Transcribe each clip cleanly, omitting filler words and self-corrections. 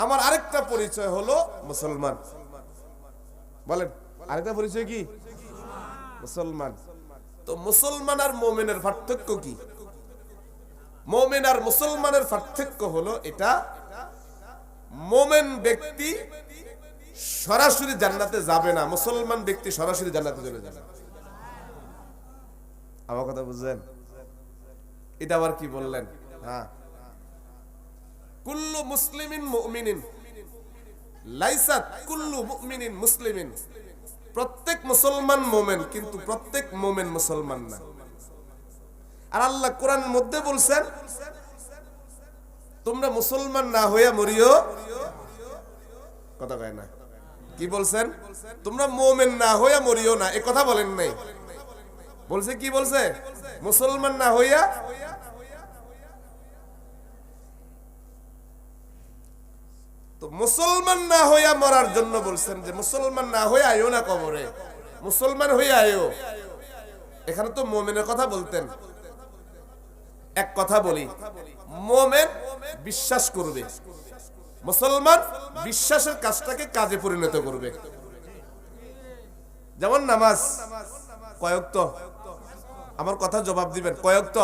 আমার আরেকটা পরিচয় হলো মুসলমান। বলেন আরেকটা পরিচয় কি? মুসলমান। তো মুসলমান আর মুমিনের পার্থক্য কি? মুমিন আর মুসলমানের পার্থক্য হলো এটা, মুমিন ব্যক্তি সরাসরি জান্নাতে যাবে না, মুসলমান ব্যক্তি সরাসরি জান্নাতে চলে যাবে। আমার কথা বুঝলেন? এটা আবার কি বললেন? হ্যাঁ, কুল্লু মুসলিমিন মুমিনিন লাইসাত কুল্লু মুমিনিন মুসলিমিন। প্রত্যেক মুসলমান মুমিন, কিন্তু প্রত্যেক মুমিন মুসলমান না। আর আল্লাহ কোরআনের মধ্যে বলছেন, তোমরা মুসলমান না হইয়া মরিও। কথা কয় না? কি বলছেন? তোমরা মুমিন না হইয়া মরিও না, এ কথা বলেন নাই। বলছে কি? বলছে মুসলমান না হইয়া। তো মুসলমান না হইয়া মরার জন্য বলছেন যে মুসলমান না হইয়া আইও না কবরে, মুসলমান হইয়া আইও। এখানে তো মুমিনের কথা বলতেন। এক কথা বলি, মুমিন বিশ্বাস করবে, মুসলমান বিশ্বাসের কাজটাকে কাজে পরিণত করবে। যেমন নামাজ কয় ওয়াক্ত? আমার কথা জবাব দিবেন, কয় ওয়াক্ত?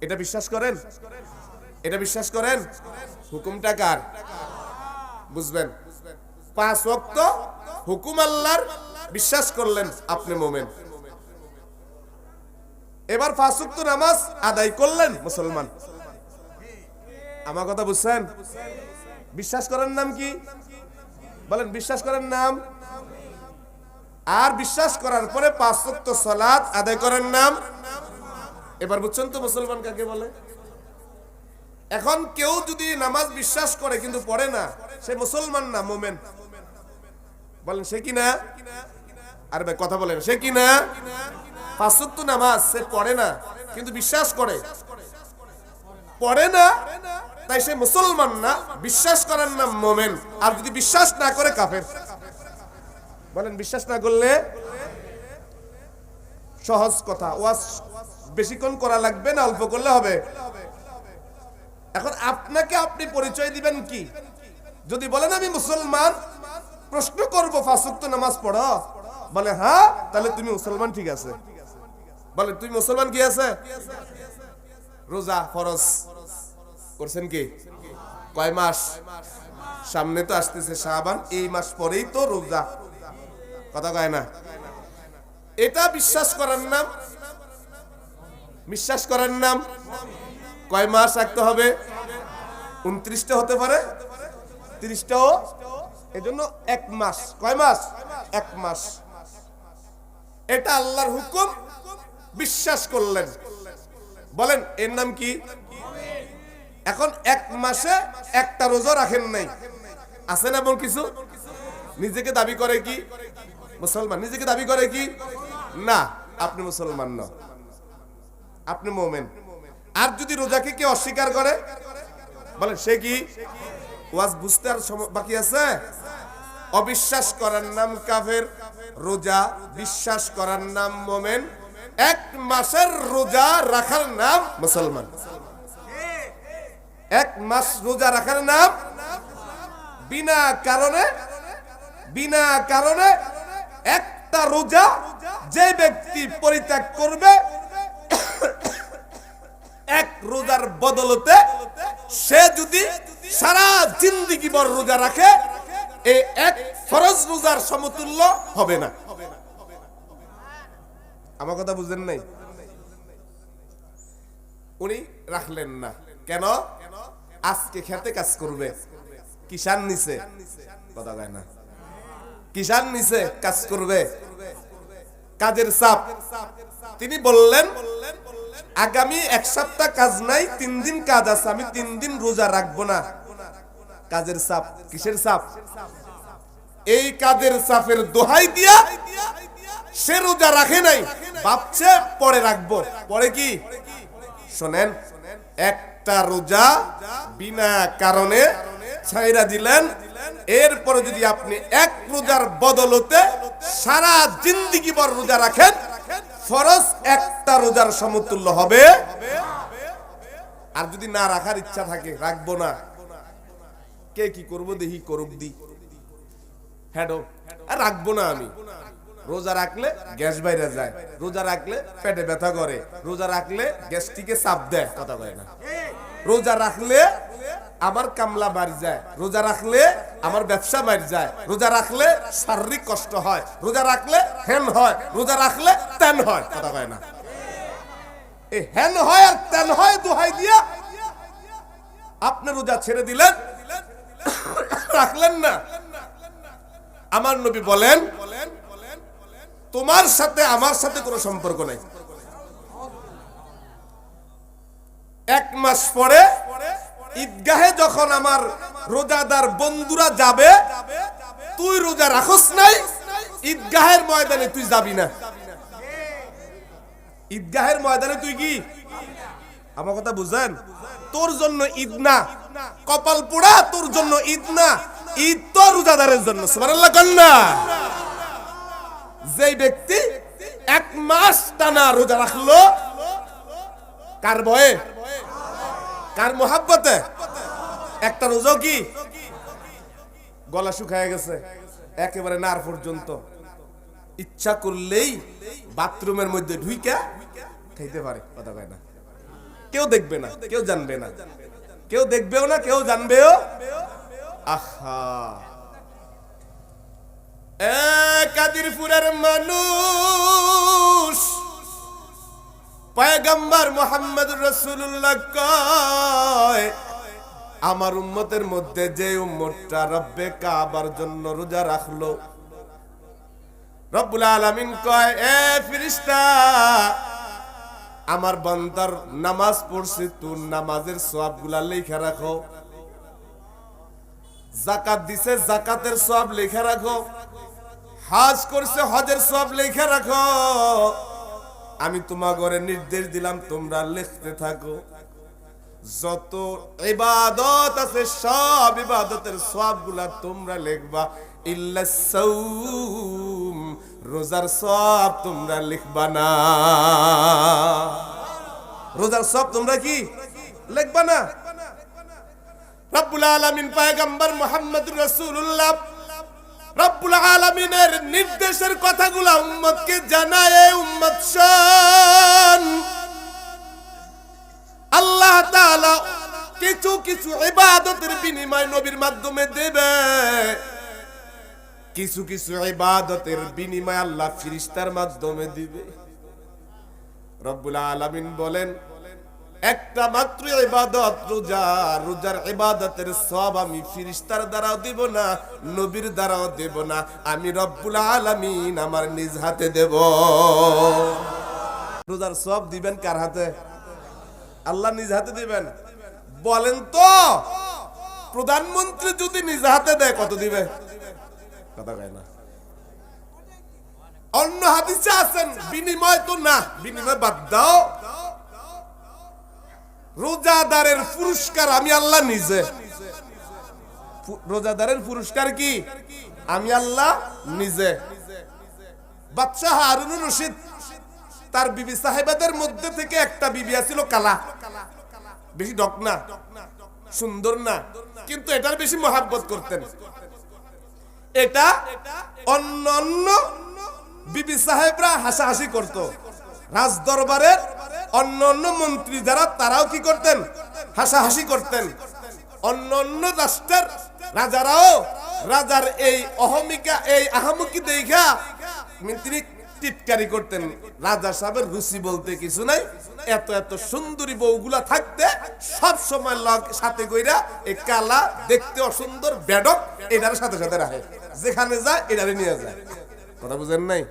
এটা বিশ্বাস করেন? এটা বিশ্বাস করেন? হুকুমটা কার? বুঝবেন? 5 ওয়াক্ত হুকুম আল্লাহর, বিশ্বাস করলেন, আপনি মুমিন। এবার 5 ওয়াক্ত নামাজ আদায় করলেন, মুসলমান। আমার কথা বুঝছেন? বিশ্বাস করার নাম কি? বলেন বিশ্বাস করার নাম। আর বিশ্বাস করার পরে 5 ওয়াক্ত সালাত আদায় করার নাম। এবার বুঝছেন তো মুসলমান কাকে বলে? এখন কেউ যদি নামাজ বিশ্বাস করে কিন্তু পড়ে না, সে মুসলমান না, মুমিন। বলেন সে কি না? আর ভাই কথা বলেন, সে কি না? 5 ওয়াক্ত নামাজ সে পড়ে না, কিন্তু বিশ্বাস করে। পড়ে না, তাই সে মুসলমান না, বিশ্বাস করার নাম মুমিন। আর যদি বিশ্বাস না করে কাফের। বলেন বিশ্বাস না করলে? সহজ কথা, ওয়াজ বেশিক্ষণ করা লাগবে না, অল্প করলে হবে। এখন আপনাকে আপনি পরিচয় দিবেন কি? যদি বলেন আমি মুসলমান, প্রশ্ন করব 5 ওয়াক্ত নামাজ পড়ো, বলে হ্যাঁ, তাহলে তুমি মুসলমান, ঠিক আছে। বলে তুমি মুসলমান কি আছে? রোজা ফরজ করছেন কি? কয় মাস? সামনে তো আসতেছে শাবান, এই মাস পরেই তো রোজা। কথা কয় না? এটা বিশ্বাস করার নাম। বিশ্বাস করার নাম। কয় মাস রাখতে হবে? 29টা হতে পারে, 30টাও, এজন্য 1 মাস। কয় মাস? 1 মাস। এটা আল্লাহর হুকুম, বিশ্বাস করলেন। বলেন এর নাম কি? এখন 1 মাসে একটা রোজা রাখেন নাই, আছে না এমন কিছু? নিজেকে দাবি করে কি মুসলমান? নিজেকে দাবি করে কি? না, আপনি মুসলমান না, আপনি মুমিন। আর যদি রোজাকে কেউ অস্বীকার করে, বলেন সে কি? ওয়াজ বুঝতে আর বাকি আছে? অবিশ্বাস করার নাম কাফের, রোজা বিশ্বাস করার নাম মুমিন। 1 মাসের রোজা রাখার নাম মুসলমান। 1 মাস রোজা রাখার নাম। বিনা কারণে একটা রোজা যে ব্যক্তি পরিত্যাগ করবে, 1 রোজার বদলতে সে যদি সারা জিন্দেগি ভর রোজা রাখে, এই 1 ফরজ রোজার সমতুল্য হবে না। আমার কথা বুঝলেন নাই? উনি রাখলেন না কেন? আজকে খেতে কাজ করবে, কিষান নিচে। কথা কয় না? কিষান নিচে কাজ করবে, কাজের চাপ। তিনি বললেন আগামী 1 সপ্তাহ কাজ নাই, 3 দিন কাজ আছে, আমি 3 দিন রোজা রাখবো না। কাজের চাপ। কিসের চাপ? এই কাজের চাপের দোহাই দিয়া সে রোজা রাখে নাই, ভাবছে পরে রাখবো। পরে কি? শোনেন, একটা রোজা বিনা কারণে ছাইরা দিলেন, এরপরে যদি আপনি 1 রোজার বদলতে সারা জিন্দেগি ভর রোজা রাখেন, ফরজ একটা রোজার সমতুল্য হবে। আর যদি না রাখার ইচ্ছা থাকে, রাখবো না, কে কি করবো দেখি, করুক দি, হ্যাঁ আর রাখবো না আমি। রোজা রাখলে গ্যাস বাইরে যায়, রোজা রাখলে পেটে ব্যথা করে, রোজা রাখলে গ্যাস্ট্রিকে চাপ দেয়, কথা কয় না। রোজা রাখলে আমার কামলা বাড়ি যায়, রোজা রাখলে আমার ব্যবসা বাড়ি যায়, রোজা রাখলে শারীরিক কষ্ট হয়, রোজা রাখলে হেন হয়, রোজা রাখলে তেন হয়, কথা কয় না। এই হেন হয় আর তেন হয় দোহাই দিয়া আপনি রোজা ছেড়ে দিলেন, রাখলেন না। আমার নবী বলেন, তোমার সাথে আমার সাথে কোনো সম্পর্ক নাই। 1 মাস পরে ঈদগাহে যখন আমার রোজাদার বন্ধুরা যাবে, তুই রোজা রাখস নাই, ঈদগাহের ময়দানে তুই যাবি না। ঈদগাহের ময়দানে তুই কি, আমার কথা বুঝেন, তোর জন্য ঈদ না, কপাল পোড়া তোর জন্য ঈদ না, ঈদ তো রোজাদারের জন্য। সুবহানাল্লাহ কন্যা। যেই ব্যক্তি 1 মাস টানা রোজা রাখলো, কার ভয়ে, কার মোহাব্বতে? একটা রোজা কি গলা শুকায় গেছে একেবারে নার পর্যন্ত, ইচ্ছা করলেই বাথরুমের মধ্যে ঢুইকা খাইতে পারে, কথা কয় না। কেউ দেখবে না, কেউ জানবে না, কেউ দেখবেও না, কেউ জানবেও। আহা, কাদিরপুরের মানুষ পয়গম্বর মুহাম্মদুর রাসূলুল্লাহ কয়, আমার উম্মতের মধ্যে যে উম্মতটা রব্বে কাবার জন্য রোজা রাখলো, রব্বুল আলামিন কয়, এ ফেরেশতা, আমার বান্দার নামাজ পড়ছে, তুই নামাজের সওয়াবগুলা লেখা রাখো। যাকাত দিছে, যাকাতের সওয়াব লেখা রাখো। হজ করছে, হজের সওয়াব লেখা রাখো। আমি তোমাগরে নির্দেশ দিলাম, তোমরা লিখতে থাকো। যত ইবাদত আছে সব ইবাদতের সওয়াবগুলা তোমরা লিখবা, ইল্লা সাওম, রোজার সওয়াব তোমরা লিখবা না। রোজার সওয়াব তোমরা কি লিখবা না? রব্বুল আলামিন পয়গম্বর মুহাম্মদুর রাসূলুল্লাহ রব্বুল আলামিনের নির্দেশের কথাগুলো উম্মতকে জানায়। উম্মত শোন, আল্লাহ তাআলা কিছু কিছু ইবাদতের বিনিময় নবীর মাধ্যমে দেবে, কিছু কিছু ইবাদতের বিনিময় আল্লাহ ফেরেশতার মাধ্যমে দিবে। রব্বুল আলামিন বলেন, একটা মাত্র ইবাদত রোজা, রোজার ইবাদতের সওয়াব আমি ফেরেশতার দ্বারাও দেব না, নবীর দ্বারাও দেব না, আমি রব্বুল আলামিন আমার নিজ হাতে দেব। রোজার সওয়াব দিবেন কার হাতে? আল্লাহ নিজ হাতে দিবেন। বলেন তো, প্রধানমন্ত্রী যদি নিজ হাতে দেয় কত দিবে? কথা কয় না। অন্য হাদিসে আছেন বিনিময় তো না, বিনিময় বাদ দাও, রোজাদারের পুরস্কার আমি আল্লাহ নিজে। রোজাদারের পুরস্কার কি? আমি আল্লাহ নিজে। বাদশাহ হারুনুর রশিদ তার বিবি সাহেবাদের মধ্যে থেকে একটা বিবি ছিল কালা, বেশি ডক না, সুন্দর না, কিন্তু এটার বেশি মহাব্বত করতেন। এটা অন্য অন্য বিবি সাহেবরা হাসাহাসি করত, রাজ দরবারের অন্য অন্য মন্ত্রী যারা তারাও কি করতেন? হাসাহাসি করতেন। অন্য অন্য রাষ্ট্রের রাজারাও রাজার এই অহমিকা, এই আহামুকি দেখা তিনি টিটকারি করতেন। রাজা সাহেবের রুচি বলতে কিছু নাই, এত এত সুন্দরী বউগুলা থাকতে সব সময় সাথে কইরা এই কালা দেখতে অসুন্দর বেডক এটার সাথে সাথে রাখে, যেখানে যায় এটারে নিয়ে যায়। কথা বুঝেন নাই?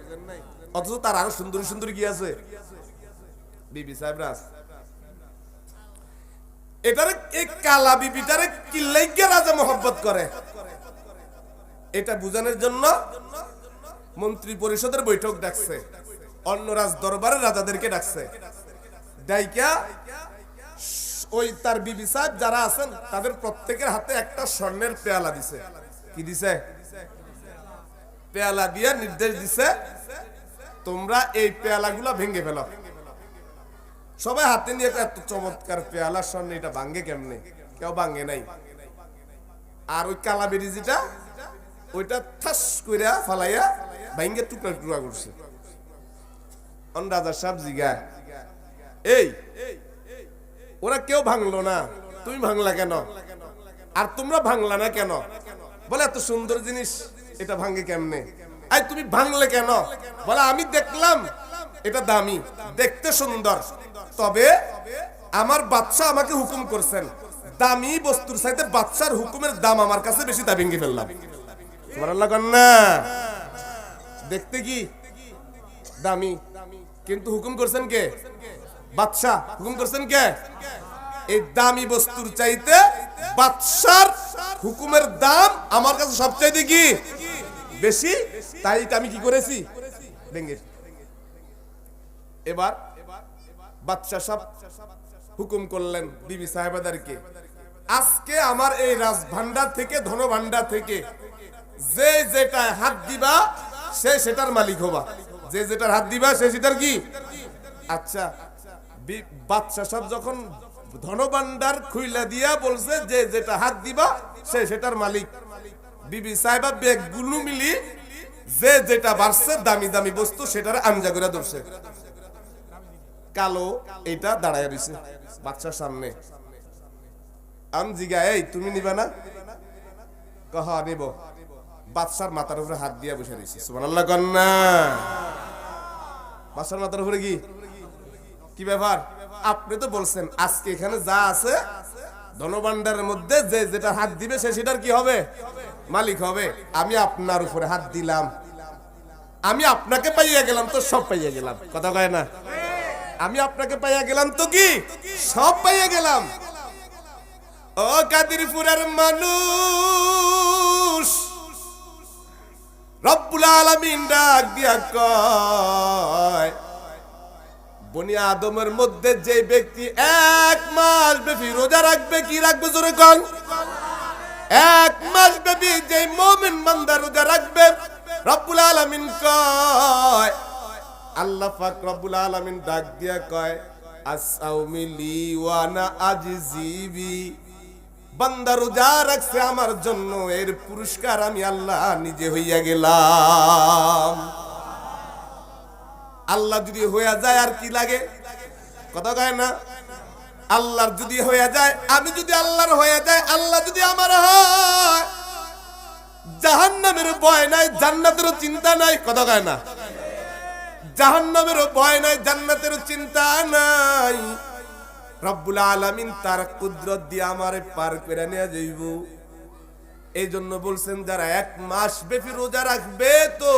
অথচ তার আরো সুন্দরী সুন্দরী কি আছে বিবি সাহেবরা। এটারে এই কালা বিবিটারে কি লাইগা রাজা মোহব্বত করে, এটা বুঝানোর জন্য মন্ত্রী পরিষদের বৈঠক ডাকছে, অন্য রাজ দরবারের রাজাদেরকে ডাকছে। ডাইকা ওই তার বিবি সাহেব যারা আছেন তাদের প্রত্যেকের হাতে একটা স্বর্ণের পেয়ালা দিছে। কি দিছে? পেয়ালা দিয়ে নির্দেশ দিছে, তোমরা এই পেয়ালাগুলা ভেঙে ফেলো। সবাই হাতে নিয়ে, এত চমৎকার পেয়ালা স্বর্ণ, এটা ভাঙ্গে কেমনে? কেউ ভাঙ্গে নাই। আর ওই কালাবেরি যেটা ওইটা ঠাস কইরা ফালাইয়া ভাঙ্গে টুকরা টুকরা করছে। রাজা সাহেব জিগা, এই ওরা কেউ ভাঙলো না, তুমি ভাঙলা কেন? আর তোমরা ভাঙলা না কেন? বলে এত সুন্দর জিনিস এটা ভাঙে কেমনে? আই তুমি ভাঙলে কেন? বলে আমি দেখলাম এটা দামি, দেখতে সুন্দর, তবে আমার বাদশা আমাকে হুকুম করছেন দামি বস্তুর চাইতে বাদশার হুকুমের দাম আমার কাছে বেশি, তা ভেঙে ফেললাম। সুবহানাল্লাহ কন্যা, দেখতে কি দামি, কিন্তু হুকুম করছেন কে? বাদশা। হুকুম করছেন কে? এই দামি বস্তুর চাইতে বাদশার হুকুমের দাম আমার কাছে সবচাইতে কি বেশি, তাই আমি কি করেছি? ভেঙে। এবার বাদশা সাহেব হুকুম করলেন বিবি সাহেবাদেরকে, আজকে আমার এই রাজভান্ডার থেকে, ধন ভান্ডার থেকে যে যেটা হাত দিবা সে সেটার মালিক হবা। যে যেটার হাত দিবা সে সেটার কি? আচ্ছা, বাদশা সাহেব যখন ধন ভান্ডার খুইলা দিয়া বলছে যে যেটা হাত দিবা সে সেটার মালিক, বিবি সাহেবা ব্যাগগুলো মিলি যে যেটা বাড়ছে দামি দামি বস্তু সেটার আঞ্জা করে ধরছে। কালো এটা দাঁড়ায় রইছে বাদশার সামনে। আমি জিগা, এই তুমি নিবা না? কহ নিব। বাদশার মাথার উপরে হাত দিয়া বসে রইছে। সুবহানাল্লাহ কন্যা, বাদশার মাথার উপরে কি কি ব্যাপার? আপনি তো বলছেন আজকে এখানে যা আছে ধনভাণ্ডারের মধ্যে যে যেটা হাত দিবে সে সেটার কি হবে? মালিক হবে। আমি আপনার উপরে হাত দিলাম, আমি আপনাকে পাইয়া গেলাম তো সব পাইয়া গেলাম। কথা কয় না? আমি আপনাকে পাইয়া গেলাম তো কি সব পাইয়া গেলাম। ও কাদিরপুরের মানুষ, রব্বুল আলামিন ডাক দিয়া কয়, বনি আদমের মধ্যে যে ব্যক্তি 1 মাস ব্যাপী রোজা রাখবে, কি রাখবে জোরে কোন? 1 মাস ব্যাপী যে মুমিন বান্দা রোজা রাখবে, রব্বুল আলামিন কয়, আল্লাহ পাক রব্বুল আলামিন ডাক দিয়া কয়, আসসাউমি লি ওয়া আনা আজিবি, বান্দা রোজা রাখছে আমার জন্য, এর পুরস্কার আমি আল্লাহ নিজে হইয়া গেলাম। আল্লাহ যদি হইয়া যায় আর কি লাগে? কথা কয় না? আল্লাহর যদি হইয়া যায়, আমি যদি আল্লাহর হইয়া যায়, আল্লাহ যদি আমার হয়, জাহান্নামের ভয় নাই, জান্নাতেরও চিন্তা নাই। কথা কয় না? জাহান্নামেরও ভয় নাই, জান্নাতেরও চিন্তা নাই। রব্বুল আলামিন তার কুদরত দিয়ে আমারে পার করে নিয়ে যাইব। এই জন্য বলছেন যারা 1 মাস ব্যাপী রোজা রাখবে তো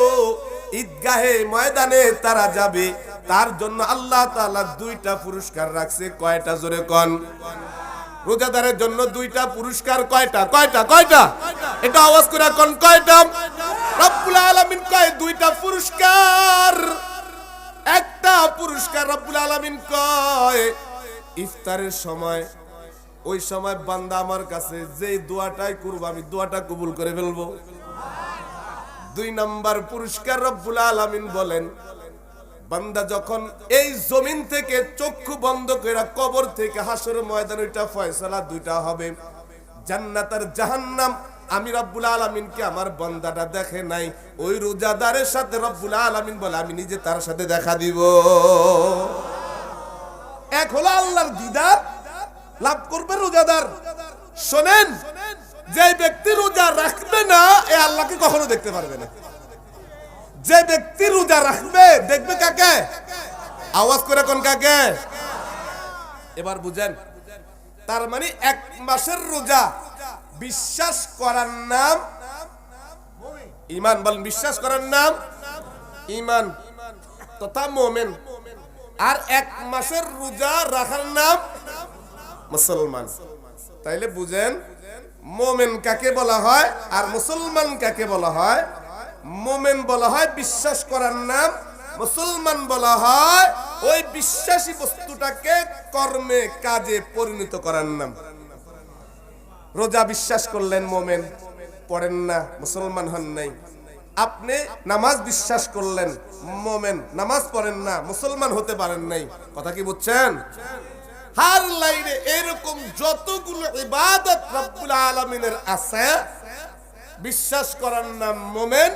ঈদগাহে ময়দানে তারা যাবে, তার জন্য আল্লাহ তাআলা 2টা পুরস্কার রাখছে। কয়টা জোরে কোন? রোজাদারের জন্য 2টা পুরস্কার। কয়টা? কয়টা? কয়টা? এটা আওয়াজ করে কোন কয়টা? রব্বুল আলামিন কয় 2টা পুরস্কার। একটা পুরস্কার রব্বুল আলামিন কয় ইফতারের সময়, ওই সময় বান্দা আমার কাছে যে দোয়াটাই করব আমি দোয়াটা কবুল করে ফেলবো। 2 নাম্বার পুরস্কার রব্বুল আলামিন বলেন, বান্দা যখন এই জমিন থেকে চক্ষু বন্ধ করে কবর থেকে হাসর ময়দান, ওইটা ফয়সালা 2টা হবে, জান্নাত আর জাহান্নাম। আমি রব্বুল আলামিনকে আমার বান্দাটা দেখে নাই, ওই রোজাদারের সাথে রব্বুল আলামিন বলে আমি নিজে তার সাথে দেখা দিব। এক হলো আল্লাহর দিদার লাভ করবে রোজাদার। শোনেন, যে ব্যক্তি রোজা রাখবে না এ আল্লাহকে কখনো দেখতে পারবে না। যে ব্যক্তি রোজা রাখবে দেখবে কাকে? আওয়াজ করে কোন কাকে? এবার বুঝেন, তার মানে 1 মাসের রোজা বিশ্বাস করার নাম ঈমান। বলেন, বিশ্বাস করার নাম ঈমান তথা মুমিন। আর 1 মাসের রোজা রাখার নাম মুসলমান। তাইলে বুঝেন মুমিন কাকে বলা হয় আর মুসলমান কাকে বলা হয়। মুমিন বলা হয় বিশ্বাস করার নাম, মুসলমান বলা হয় ওই বিশ্বাসী বস্তুটাকে কর্মে কাজে পরিণত করার নাম। রোজা বিশ্বাস করলেন মুমিন, পড়েন না, মুসলমান হন নাই। আপনি নামাজ বিশ্বাস করলেন মুমিন, নামাজ পড়েন না, মুসলমান হতে পারেন নাই। কথা কি বুঝছেন? হার লাইনে এরকম যতগুলো ইবাদত রব্বুল আলামিন আলামিনের আছে, বিশ্বাস করার নাম মুমিন,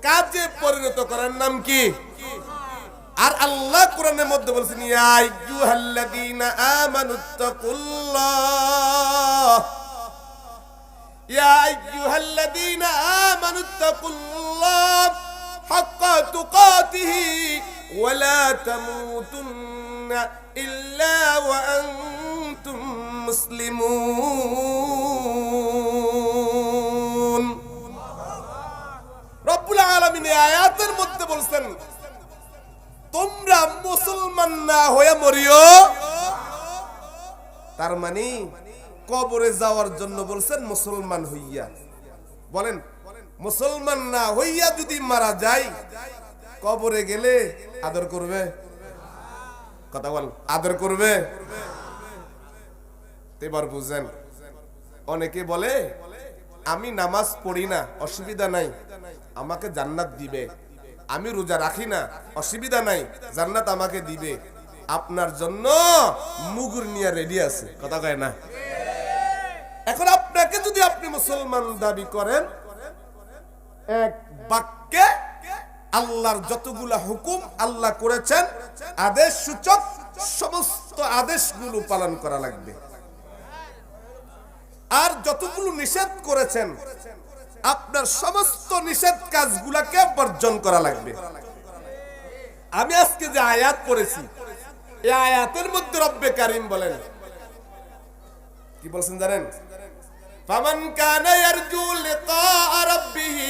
কাজে পরিণত করার নাম কি? আর আল্লাহ কোরআনের মধ্যে বলেছেন ইয়া আইয়ুহাল্লাযীনা আমানুত্তাকুল্লাহ, ইয়া আইয়ুহাল্লাযীনা আমানুত্তাকুল্লাহ হাক্কা তুকাতিহি ওয়া লা তামুতুন্না ইল্লা ওয়া আনতুম মুসলিমুন। রব্বুল আলামিন এই আয়াতের মধ্যে বলছেন তোমরা মুসলমান না হয়ে মরিও। তার মানে কবরে যাওয়ার জন্য বলছেন মুসলমান হইয়া। বলেন মুসলমান না হইয়া যদি মারা যায় কবরে গেলে আদর করবে? কথা বল, আদর করবে? এবার বুঝেন, অনেকে বলে আমি নামাজ পড়ি না, অসুবিধা নাই, আমাকে জান্নাত দিবে। আমি রোজা রাখি না, অসুবিধা নাই, জান্নাত আমাকে দিবে। আপনার জন্য মুগুর নিয়ে রেডি আছে। কথা কয় না? এখন আপনাকে যদি আপনি মুসলমান দাবি করেন, এক বাক্যে আল্লাহর যতগুলা হুকুম আল্লাহ করেছেন আদেশ সূচক সমস্ত আদেশগুলো পালন করা লাগবে, আর যতগুলো নিষেধ করেছেন আপনার সমস্ত নিষেধ কাজগুলাকে বর্জন করা লাগবে। আমি আজকে যে আয়াত পড়েছি এই আয়াতের মধ্যে রব্বে কারীম বলেন কি বলছেন জানেন? ফামান কানা ইয়ারজু লিকা রাব্বিহি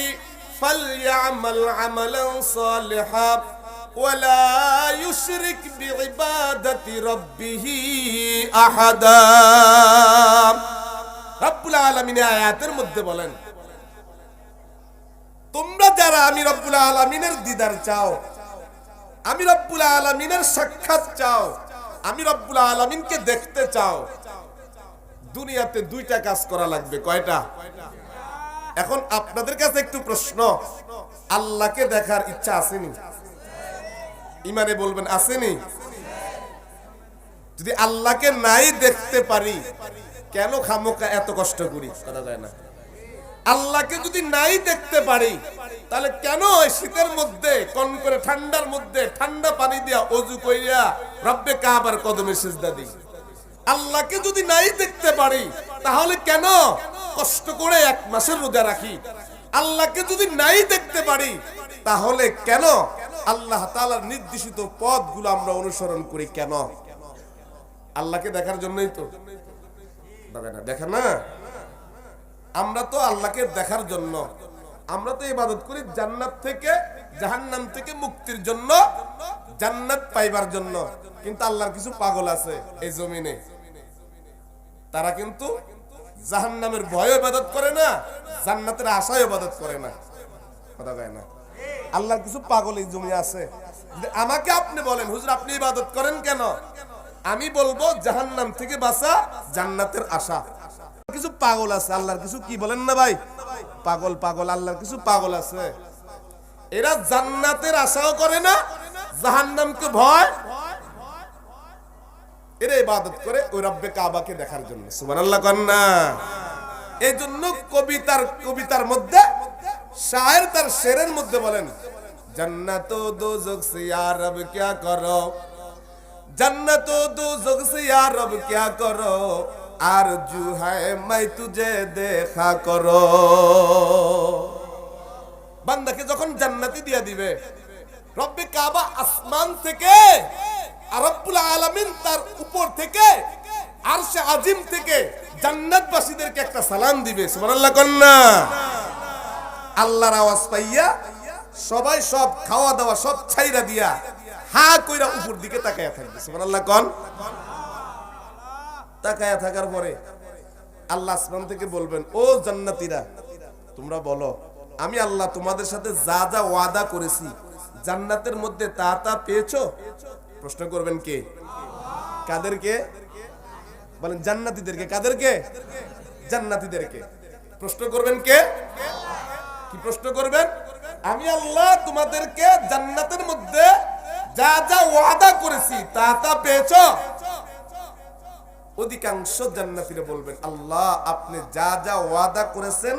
ফালইআমাল আমালান সালিহান ওয়া লা ইউশরিক বিইবাদাতি রাব্বিহি আহাদা। রব্বুল আলামিন আয়াতের মধ্যে বলেন তোমরা যারা আমি রব্বুল আলামিনের দিদার চাও, আমি রব্বুল আলামিনের সাক্ষাৎ চাও, আমি রব্বুল আলামিনকে দেখতে চাও, দুনিয়াতে দুইটা কাজ করা লাগবে। কয়টা? এখন আপনাদের কাছে একটু প্রশ্ন, আল্লাহকে দেখার ইচ্ছা আসেনি? ইমানে বলবেন আসেনি? যদি আল্লাহকে নাই দেখতে পারি কেন খামোকা এত কষ্ট করি? করা যায় না। আল্লাহকে যদি নাই দেখতে পারি তাহলে কেন শীতের মধ্যে কোন করে ঠান্ডার মধ্যে ঠান্ডা পানি দিয়া ওযু কইরা রব্বে কাবার কদমে সিজদা দিই? আল্লাহকে যদি নাই দেখতে পারি তাহলে কেন কষ্ট করে এক মাসের রোজা রাখি? আল্লাহকে যদি নাই দেখতে পারি তাহলে কেন আল্লাহ তাআলার নির্দেশিত পথগুলো আমরা অনুসরণ করি? কেন? আল্লাহকে দেখার জন্যই তো। দেখা না, আমরা তো আল্লাহকে দেখার জন্য, আমরা তো ইবাদত করি জান্নাত থেকে জাহান্নাম থেকে মুক্তির জন্য, জান্নাত পাইবার জন্য। কিন্তু আল্লাহর কিছু পাগল আছে এই জমিনে, তারা কিন্তু জাহান্নামের ভয়ে ইবাদত করে না, জান্নাতের আশায় ইবাদত করে না। কথা কয় না? আল্লাহর কিছু পাগল এই জমিনে আছে। আমাকে আপনি বলেন হুজুর আপনি ইবাদত করেন কেন? আমি বলবো জাহান্নাম থেকে বাঁচা, জান্নাতের আশা। কিছু পাগল আছে আল্লাহর কিছু, কি বলেন না ভাই? পাগল পাগল আল্লাহর কিছু পাগল আছে, এরা জান্নাতের আশাও করে না, জাহান্নামকে ভয়, এরা ইবাদত করে ওই রব্বে কাবাকে দেখার জন্য। সুবহানাল্লাহ কন না? এই জন্য কবিতার মধ্যে শায়ের তার শেরের মধ্যে বলেন জান্নাত ও দোজখ সে ইয়া রব क्या करो, जन्नत ओ दोज़ख से या रब क्या करो, आरज़ू है मैं तुझे देखा करो। বান্দাকে যখন জান্নাতি দিয়া দিবে রব্বে কাবা আসমান থেকে আর রব্বুল আলামিন তার উপর থেকে আরশে আজিম থেকে জান্নাতবাসীদেরকে একটা সালাম দিবে। সুবহানাল্লাহ কন না? আল্লাহর আওয়াজ পাইয়া সবাই সব খাওয়া দাওয়া সব ছাইরা দিয়া হা কইরা উপর দিকে তাকায়া থাকবে। সুবহানাল্লাহ কোন? তাকায়া থাকার পরে আল্লাহ আসমান থেকে বলবেন ও জান্নাতীরা তোমরা বলো আমি আল্লাহ তোমাদের সাথে যা যা ওয়াদা করেছি জান্নাতের মধ্যে তা তা পেয়েছো? প্রশ্ন করবেন কে? কাদেরকে? বলেন জান্নাতীদেরকে। কাদেরকে? জান্নাতীদেরকে। প্রশ্ন করবেন কে? কি প্রশ্ন করবেন? আমি আল্লাহ তোমাদেরকে জান্নাতের মধ্যে যা যা ওয়াদা করেছি তা তা পেয়েছো? অধিকাংশ জান্নাতীরা বলবেন, আল্লাহ আপনি যা যা ওয়াদা করেছেন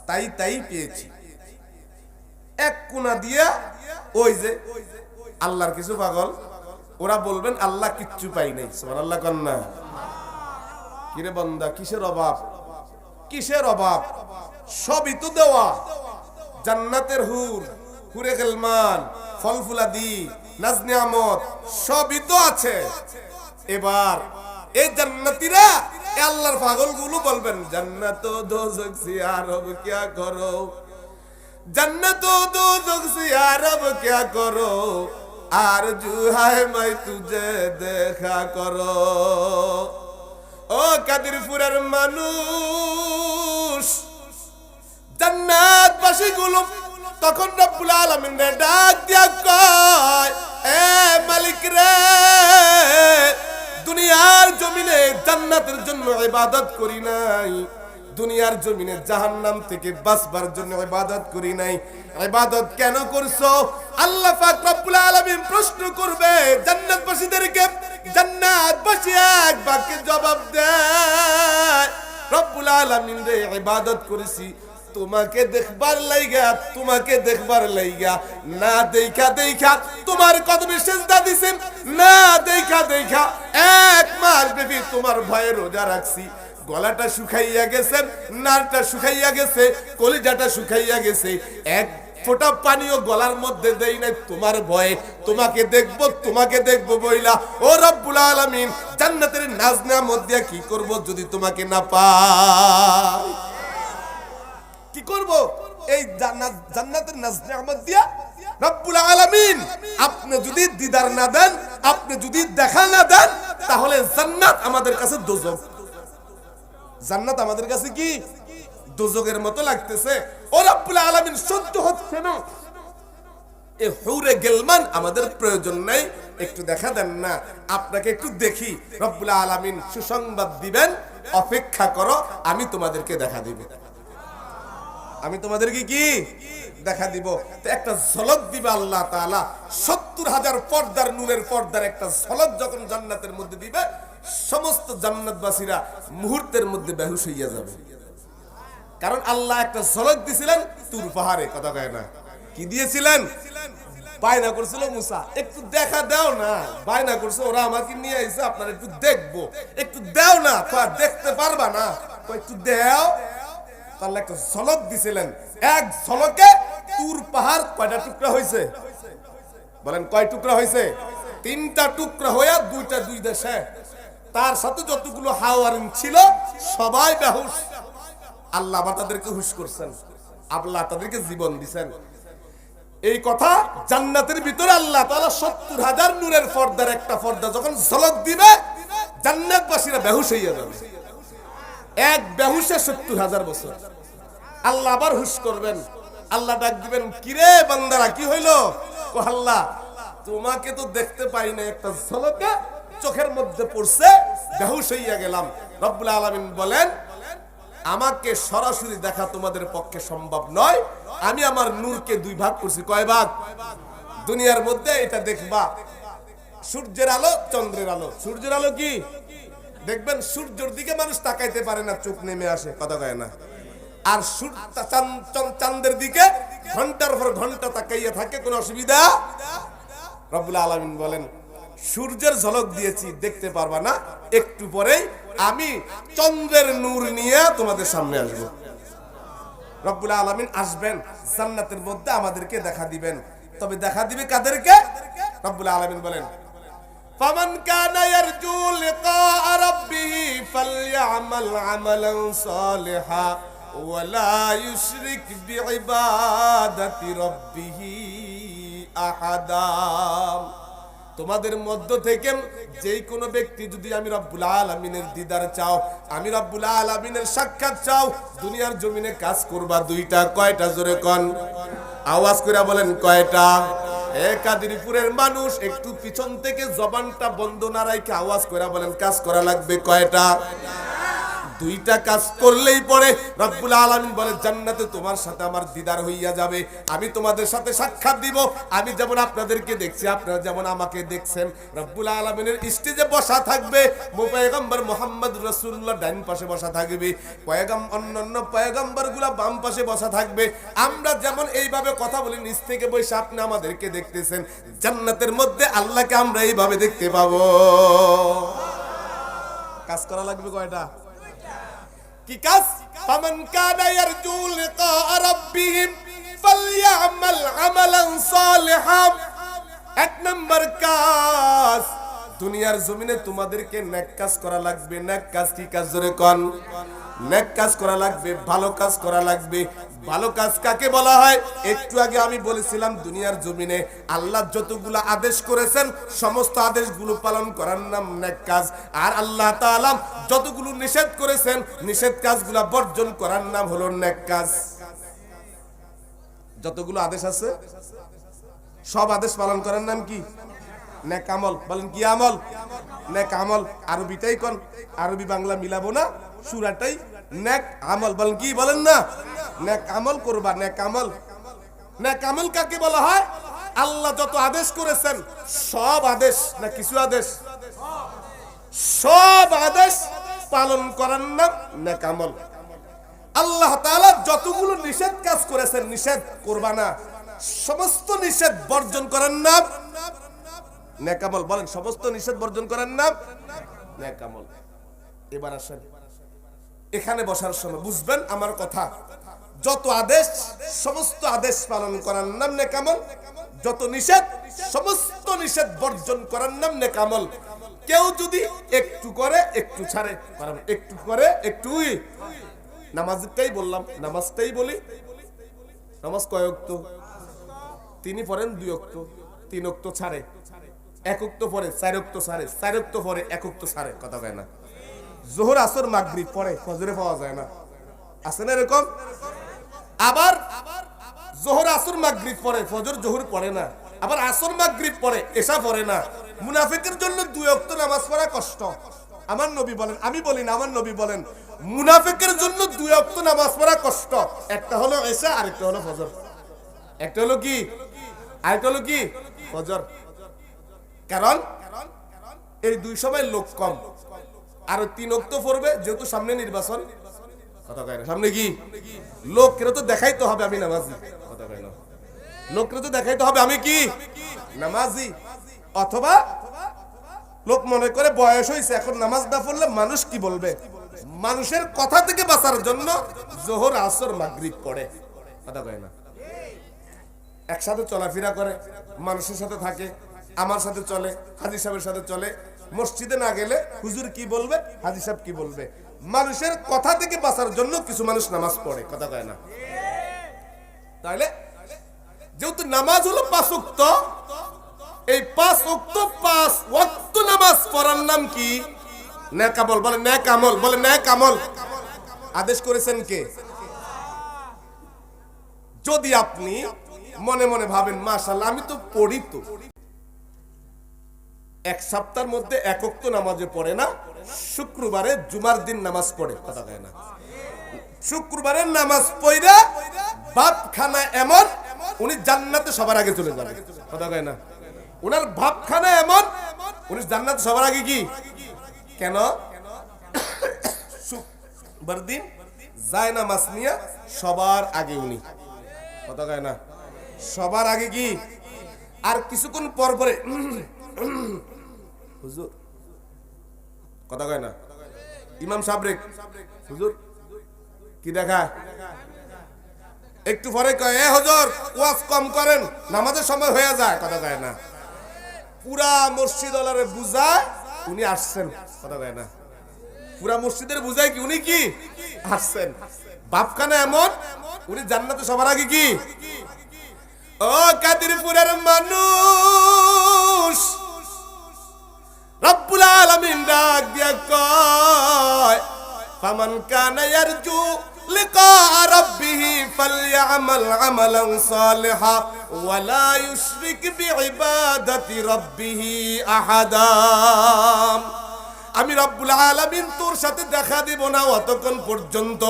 তাই তাই পেয়েছি। এক কোনা দিয়া ওই যে আল্লাহর কিছু পাগল, ওরা বলবেন আল্লাহ কিচ্ছু পাই নাই। সুবহানাল্লাহ কন্যা। কিরে বান্দা, কিসের অভাব? কিসের অভাব? সবই তো দেওয়া। জান্নাতের হুর, হুরে গিলমান, ফল ফুলাদি, নাজ নিয়ামত সবই তো আছে। এবার এই জান্নাতীরা আল্লাহর পাগলগুলো বলবেন, জান্নাত ও দোজখ সে আরব কিয়া করো, जन्नत ओ दोज़ख से यारब क्या करो, आरज़ू है मैं तुझे देखा करो। ও কাদিরপুরের মানুষ, জান্নাতবাসী গুলো তখন রব্বুল আলামিন রে ডাক দিয়া কয়, এ মালিক রে, দুনিয়ার জমিনে জান্নাতের জন্য ইবাদত করি নাই, দুনিয়ার জমিনে জাহান্নাম থেকে বাঁচবার জন্য ইবাদত করি নাই। ইবাদত কেন করছো? আল্লাহ পাক রব্বুল আলামিন প্রশ্ন করবে জান্নাতবাসীদেরকে। জান্নাতবাসী এক বাক্যে জবাব দেয়, রব্বুল আলামিন রে ইবাদত করেছি তোমাকে দেখবার লাইগা, তোমাকে দেখবার লাইগা, না দেখা দেখা তোমার কদমে সিজদা দিছেন, না দেখা দেখা এক মাস ব্যাপী তোমার ভয়ে রোজা রাখছি। গলাটা শুকাইয়া গেছে, নারটা শুকাইয়া গেছে, কলিজাটা শুকাইয়া গেছে, এক ফোঁটা পানিও গলার মধ্যে দেই নাই তোমার ভয়ে। তোমাকে দেখবো বইলা ও রব্বুল আলামিন জান্নাতের নাজ নিয়ামত দিয়া কি করব যদি তোমাকে না পাই? কি করব? এই জান্নাতের নাজ নিয়ামত দিয়া রব্বুল আলামিন আপনি যদি দিদার না দেন, আপনি যদি দেখা না দেন, তাহলে জান্নাত আমাদের কাছে দোজখ। জান্নাত আমাদের কাছে কি দোজখের মতো লাগতেছে। ও রব্বুল আলামিন সহ্য হচ্ছে না, এই হুরে গিলমান আমাদের প্রয়োজন নাই, একটু দেখা দেন না, আপনাকে একটু দেখি। রব্বুল আলামিন সুসংবাদ দিবেন, অপেক্ষা করো, আমি তোমাদেরকে দেখা দিব। আমি তোমাদেরকে কি দেখা দিব? তো একটা ঝলক দিবে আল্লাহ তাআলা। ৭০,০০০ পর্দার নূরের পর্দার একটা ঝলক যখন জান্নাতের মধ্যে দিবে, সমস্ত জান্নাতবাসীরা মুহূর্তের মধ্যে বেহুশ হইয়া যাবে। কারণ আল্লাহ একটা ঝলক দিয়েছিলেন তুর পাহাড়ে, কথা কয় না, কি দিয়েছিলেন? বায়না করছিল মুসা, একটু দেখা দাও না। বায়না করছে, ওরা আমাকে নিয়ে আইছে, আপনারা একটু দেখবো, একটু দাও না। দেখতে পারবা না, একটু দাও। তাহলে একটা ঝলক দিছিলেন। এক ঝলকে তুর পাহাড় কয়টা টুকরা হয়েছে? বলেন কয় টুকরা হয়েছে? ৩টা টুকরা হইয়া দুইটা দুই দেশে, তার সাথে যতগুলো হাওয়ারিন ছিল সবাই বেহুশ। আল্লাহ আবার তাদেরকে হুশ করছেন, আল্লাহ তাদেরকে জীবন দিছেন। এই কথা জান্নাতের ভিতরে আল্লাহ তাআলা ৭০,০০০ নূরের পর্দার একটা পর্দা যখন ঝলক দিবে, জান্নাতবাসীরা বেহুশ হইয়া যাবে। এক বেহুশে ৭০,০০০ বছর। আল্লাহ আবার হুশ করবেন, আল্লাহ ডাক দিবেন, কিরে বান্দারা কি হইলো? কো আল্লাহ তোমাকে তো দেখতে পাই না, একটা ঝলকে চোখের মধ্যে পড়ছে, বেহুশ হইয়া গেলাম। রব্বুল আলামিন বলেন, আমাকে সরাসরি দেখা তোমাদের পক্ষে সম্ভব নয়, আমি আমার নূরকে দুই ভাগ করছি। কয় ভাগ? দুনিয়ার মধ্যে এটা দেখবা, সূর্যের আলো, চন্দ্রের আলো। সূর্যের আলো কি দেখবেন, সূর্যের দিকে মানুষ তাকাইতে পারে না, চোখ নেমে আসে, কথা কয় না। আর চাঁদের দিকে ঘন্টার পর ঘন্টা তাকাইয়া থাকে, কোনো অসুবিধা। রব্বুল আলামিন বলেন, সূর্যের ঝলক দিয়েছি, দেখতে পারবা না, একটু পরেই আমি চন্দ্রের নূর নিয়ে তোমাদের সামনে আসব। রব্বুল আলামিন আসবেন জান্নাতের মধ্যে, আমাদেরকে দেখা দিবেন। তবে দেখা দিবে কাদেরকে? রব্বুল আলামিন বলেন, ফামান কানা ইয়ারজু লিকা রাব্বিহি ফালইআমাল আমালান সালিহা ওয়া লা ইউশরিক বিইবাদাতি রাব্বিহি আহাদা। তোমাদের মধ্য থেকে যেই কোনো ব্যক্তি যদি আমি রব্বুল আলামিনের দিদার চাও, আমি রব্বুল আলামিনের সাক্ষাৎ চাও, দুনিয়ার জমিনে কাজ করবা দুইটা। কয়টা? জোরে কোন, আওয়াজ করে বলেন কয়টা? কাদিরপুরের মানুষ একটু পিছন থেকে জবানটা বন্ধ না রাখে আওয়াজ করে বলেন, কাজ করা লাগবে কয়টা? দুইটা কাজ করলেই পরে রব্বুল আলামিন বলে জান্নাতে তোমার সাথে আমার দিদার হইয়া যাবে, আমি তোমাদের সাথে সাক্ষাৎ দিব, আমি যেমন আপনাদেরকে দেখছি আপনারা যেমন আমাকে দেখছেন। রব্বুল আলামিনের স্টেজে বসা থাকবে পয়গম্বর মুহাম্মদ রাসূলুল্লাহ ডান পাশে বসা থাকবে, অন্যান্য পয়গম্বরগুলা বাম পাশে বসা থাকবে। আমরা যেমন এইভাবে কথা বলি নিচ থেকে বসে আপনি আমাদেরকে দেখতেছেন, জান্নাতের মধ্যে আল্লাহকে আমরা এইভাবে দেখতে পাবো। কাজ করা লাগবে কয়টা? কি কাজ? ফামান কানা ইয়ারজু লিকা রাব্বিহিম ফালইআমাল আমালান সালিহান। এক নাম্বার কাজ, দুনিয়ার জমিনে তোমাদেরকে নেক কাজ করা লাগবে। নেক কাজ কি কাজ? জোরে কোন। নেক কাজ করা লাগবে, ভালো কাজ করা লাগবে। ভালো কাজ কাকে বলা হয়? একটু আগে আমি বলেছিলাম দুনিয়ার জমিনে আল্লাহ যতগুলো আদেশ করেছেন সমস্ত আদেশগুলো পালন করার নাম নেক কাজ, আর আল্লাহ তাআলা যতগুলো নিষেধ করেছেন নিষেধ কাজগুলো বর্জন করার নাম হলো নেক কাজ। যতগুলো আদেশ আছে সব আদেশ পালন করার নাম কি? নেক আমল। বলেন কি আমল? নেক আমল। আরবিটাই কোন, আরবি বাংলা মিলাবো না, সূরাটাই নেক আমল। বলেন কি? বলেন না, নেক আমল করবা। নেক আমল, নেক আমল কাকে বলা হয়? আল্লাহ যত আদেশ করেছেন সব আদেশ না কিছু আদেশ, সব আদেশ পালন করার নাম নেক আমল। আল্লাহ তাআলা যতগুলো নিষেধ কাজ করেছেন নিষেধ করবা না, সমস্ত নিষেধ বর্জন করার নাম নেক আমল। বলেন সমস্ত নিষেধ বর্জন করার নাম নেক আমল। এবার আসেন এখানে বসার সময় বুঝবেন আমার কথা। যত আদেশ সমস্ত আদেশ পালন করার নাম নেক আমল, যত নিষেধ সমস্ত নিষেধ বর্জন করার নাম নেক আমল। কেউ যদি একটু করে একটু ছাড়ে, একটু করে একটুই, নামাজটাই বললাম, নামাজটাই বলি। নামাজ কয় ওয়াক্ত? তিনি পড়েন 2 ওয়াক্ত, 3 ওয়াক্ত ছাড়ে, 1 ওয়াক্ত পড়ে 4 ওয়াক্ত ছাড়ে, 4 ওয়াক্ত পড়ে 1 ওয়াক্ত ছাড়ে। কথা কয় না? যোহর আসর মাগরিব পড়ে, ফজরে পাওয়া যায় না, আছে না এরকম? আবার যোহর আসর মাগরিব পড়ে, ফজর যোহর পড়ে না, আবার আসর মাগরিব পড়ে, এশা পড়ে না। মুনাফিকের জন্য 2 ওয়াক্ত নামাজ পড়া কষ্ট। আমার নবী বলেন, আমি বলি না, আমার নবী বলেন মুনাফিকের জন্য 2 ওয়াক্ত নামাজ পড়া কষ্ট। একটা হলো এশা, আরেকটা হলো ফজর। একটা হলো কি? আরেকটা হলো কি? ফজর। কারণ এই 2 সময় লোক কম, আর 3 ওয়াক্ত পড়বে যেহেতু সামনে নির্বাচন। কথা কয় না? সামনে কি? লোককে তো দেখাইতে হবে আমি নামাজি। কথা কয় না? লোককে তো দেখাইতে হবে আমি কি নামাজি। অথবা লোক মনে করে বয়স হয়েছে এখন নামাজ না পড়লে মানুষ কি বলবে, মানুষের কথা থেকে বাঁচার জন্য যোহর আসর মাগরিব পড়ে। কথা কয় না? একসাথে চলাফেরা করে, মানুষের সাথে থাকে, আমার সাথে চলে, হাজী সাহেবের সাথে চলে। মসজিদে না গেলে হুজুর কি বলবে, হাজী সাহেব কি বলবে, মানুষের কথা থেকে বাঁচার জন্য কিছু মানুষ নামাজ পড়ে। কথা কয় না? তাহলে যেহেতু নামাজ হলো 5 ওয়াক্ত, এই 5 ওয়াক্ত 5 ওয়াক্ত নামাজ পড়ার নাম কি? নেক আমল। বলে নেক আমল। বলে নেক আমল। আদেশ করেছেন কে? যদি আপনি মনে মনে ভাবেন মাশাআল্লাহ আমি তো পড়ি, তো 1 সপ্তাহের মধ্যে 1 ওয়াক্ত নামাজে পড়ে না, শুক্রবারে জুমার দিন নামাজ পড়ে। কথা কয় না? শুক্রবারের নামাজ পড়া বাপখানা এমন উনি জান্নাতে সবার আগে চলে যাবে। কথা কয় না? উনার ভাবখানা এমন উনি জান্নাতে সবার আগে কি? কেন? শুক্রবার দিন যায় না মাস নিয়ে সবার আগে উনি। কথা কয় না? সবার আগে কি? আর কিছুক্ষণ পর পরে হুজুর। কথা কয় না? ইমাম সাহেব হুজুর কি দেখা, একটু পরে কয় এ হুজুর ওয়াজ কম করেন নামাজের সময় হয়ে যায়। কথা কয় না? পুরা মসজিদ ওলারে বুঝায় উনি আসছেন। কথা কয় না? পুরা মসজিদের বুঝায় কি উনি কি আসছেন। বাপখানা এমন উনি জান্নাতে সবার আগে কি? ও কাদিরপুরের মানুষ, রব্বুল আলামিন ডাক দিয়া কয় ফামান কানা ইয়ারজু লিকা রাব্বিহি ফালইআমাল আমালান সালিহা ওয়া লা ইউশরিক বিইবাদাতি রাব্বিহি আহাদা। আমি রব্বুল আলামিন তোর সাথে দেখা দিব না অতক্ষণ পর্যন্ত,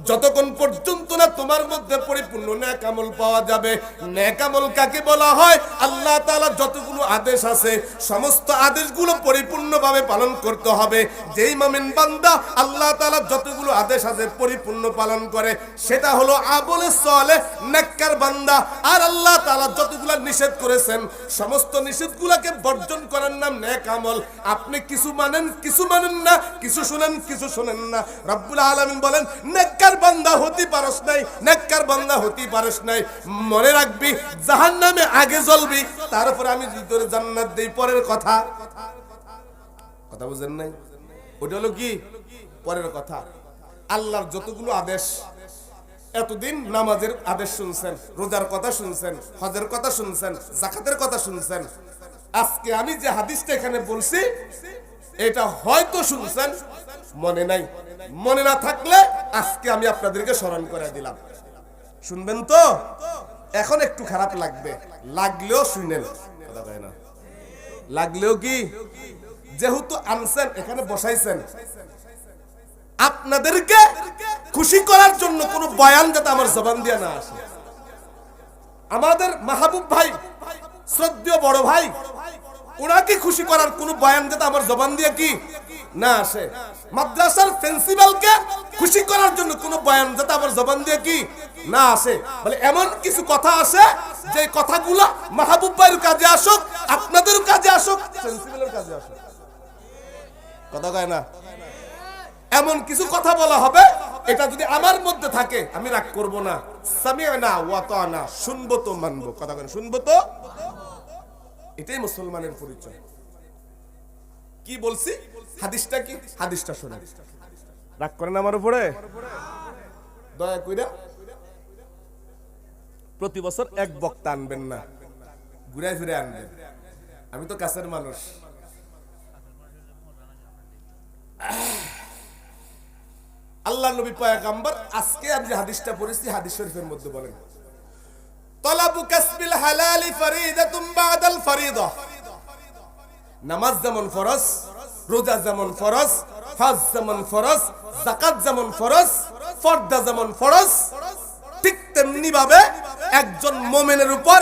যতক্ষণ পর্যন্ত না তোমার মধ্যে পরিপূর্ণ নেক আমল পাওয়া যাবে। নেক আমল কাকে বলা হয়? আল্লাহ তাআলা যতগুলো আদেশ আছে সমস্ত আদেশগুলো পরিপূর্ণভাবে পালন করতে হবে। যেই মুমিন বান্দা আল্লাহ তাআলা যতগুলো আদেশ আছে পরিপূর্ণ পালন করে সেটা হলো আমলে সালেহ নেককার বান্দা। আর আল্লাহ তাআলা যতগুলো নিষেধ করেছেন সমস্ত নিষেধগুলোকে বর্জন করার নাম নেক আমল। আপনি কিছু মানেন কিছু মানেন না, কিছু শুনেন কিছু শুনেন না। রব্বুল আলামিন বলেন নেককার বান্দা হতে পারস নাই, নেককার বান্দা হতে পারস নাই। মনে রাখবি জাহান্নামে আগে জ্বলবি, তারপরে আমি তোর জান্নাত দেই। পরের কথা, কথা বুঝেন নাই? ওটা হলো কি পরের কথা। আল্লাহর যতগুলো আদেশ, এতদিন নামাজের আদেশ শুনছেন, রোজার কথা শুনছেন, হজের কথা শুনছেন, যাকাতের কথা শুনছেন। আজকে আমি যে হাদিসটা এখানে বলছি এটা হয়তো শুনছেন, মনে নাই। মনে না থাকলে আজকে আমি আপনাদেরকে স্মরণ করে দিলাম। শুনবেন তো? এখন একটু খারাপ লাগবে, লাগলেও শুনেন, কথা কয় না, লাগলেও কি, যেহেতু আনছেন এখানে বসাইছেন, আপনাদেরকে খুশি করার জন্য কোনো বয়ান যাতে আমার জবান দিয়ে না আসে। আমাদের মাহবুব ভাই, শ্রদ্ধেয় বড় ভাই, ওনাকে খুশি করার কোনো বয়ান যাতে আমার জবান দিয়ে কি না আসে। মাদ্রাসার প্রিন্সিপালকে খুশি করার জন্য কোনো বয়ান যাতে আমার জবান দিয়ে কি না আসে। বলে এমন কিছু কথা আছে যে কথাগুলো মাহবুব ভাইয়ের কাজে আসুক, আপনাদের কাজে আসুক, প্রিন্সিপালের কাজে আসুক, কথা কয় না। এমন কিছু কথা বলা হবে, এটা যদি আমার মধ্যে থাকে আমি রাগ করব না। সামি'না ওয়া আতা'না, শুনবো তো মানবো, কথা কয় শুনবো তো। এটাই মুসলমানের পরিচয়। কি বলছি? হাদিসটা কি? হাদিসটা শুনুন। রাগ করেন আমার উপরে? দয়া কইরা প্রতি বছর এক বক্তা আনবেন না, ঘুরে ফিরে আনবেন। আমি তো কাছের মানুষ। আল্লাহ নবী পয়গম্বর আজকে আমি যে হাদিসটা পড়েছি হাদিস শরীফের মধ্যে বলেন, তলাবু কাসবিল হালালি ফরিদাতুম বাদাল ফরিদা। নামাজ যেমন ফরজ, রোজা যেমন ফরজ, হজ যেমন ফরজ, যাকাত যেমন ফরজ, ফরদা যেমন ফরজ, ঠিক তেমনি ভাবে একজন মুমিনের উপর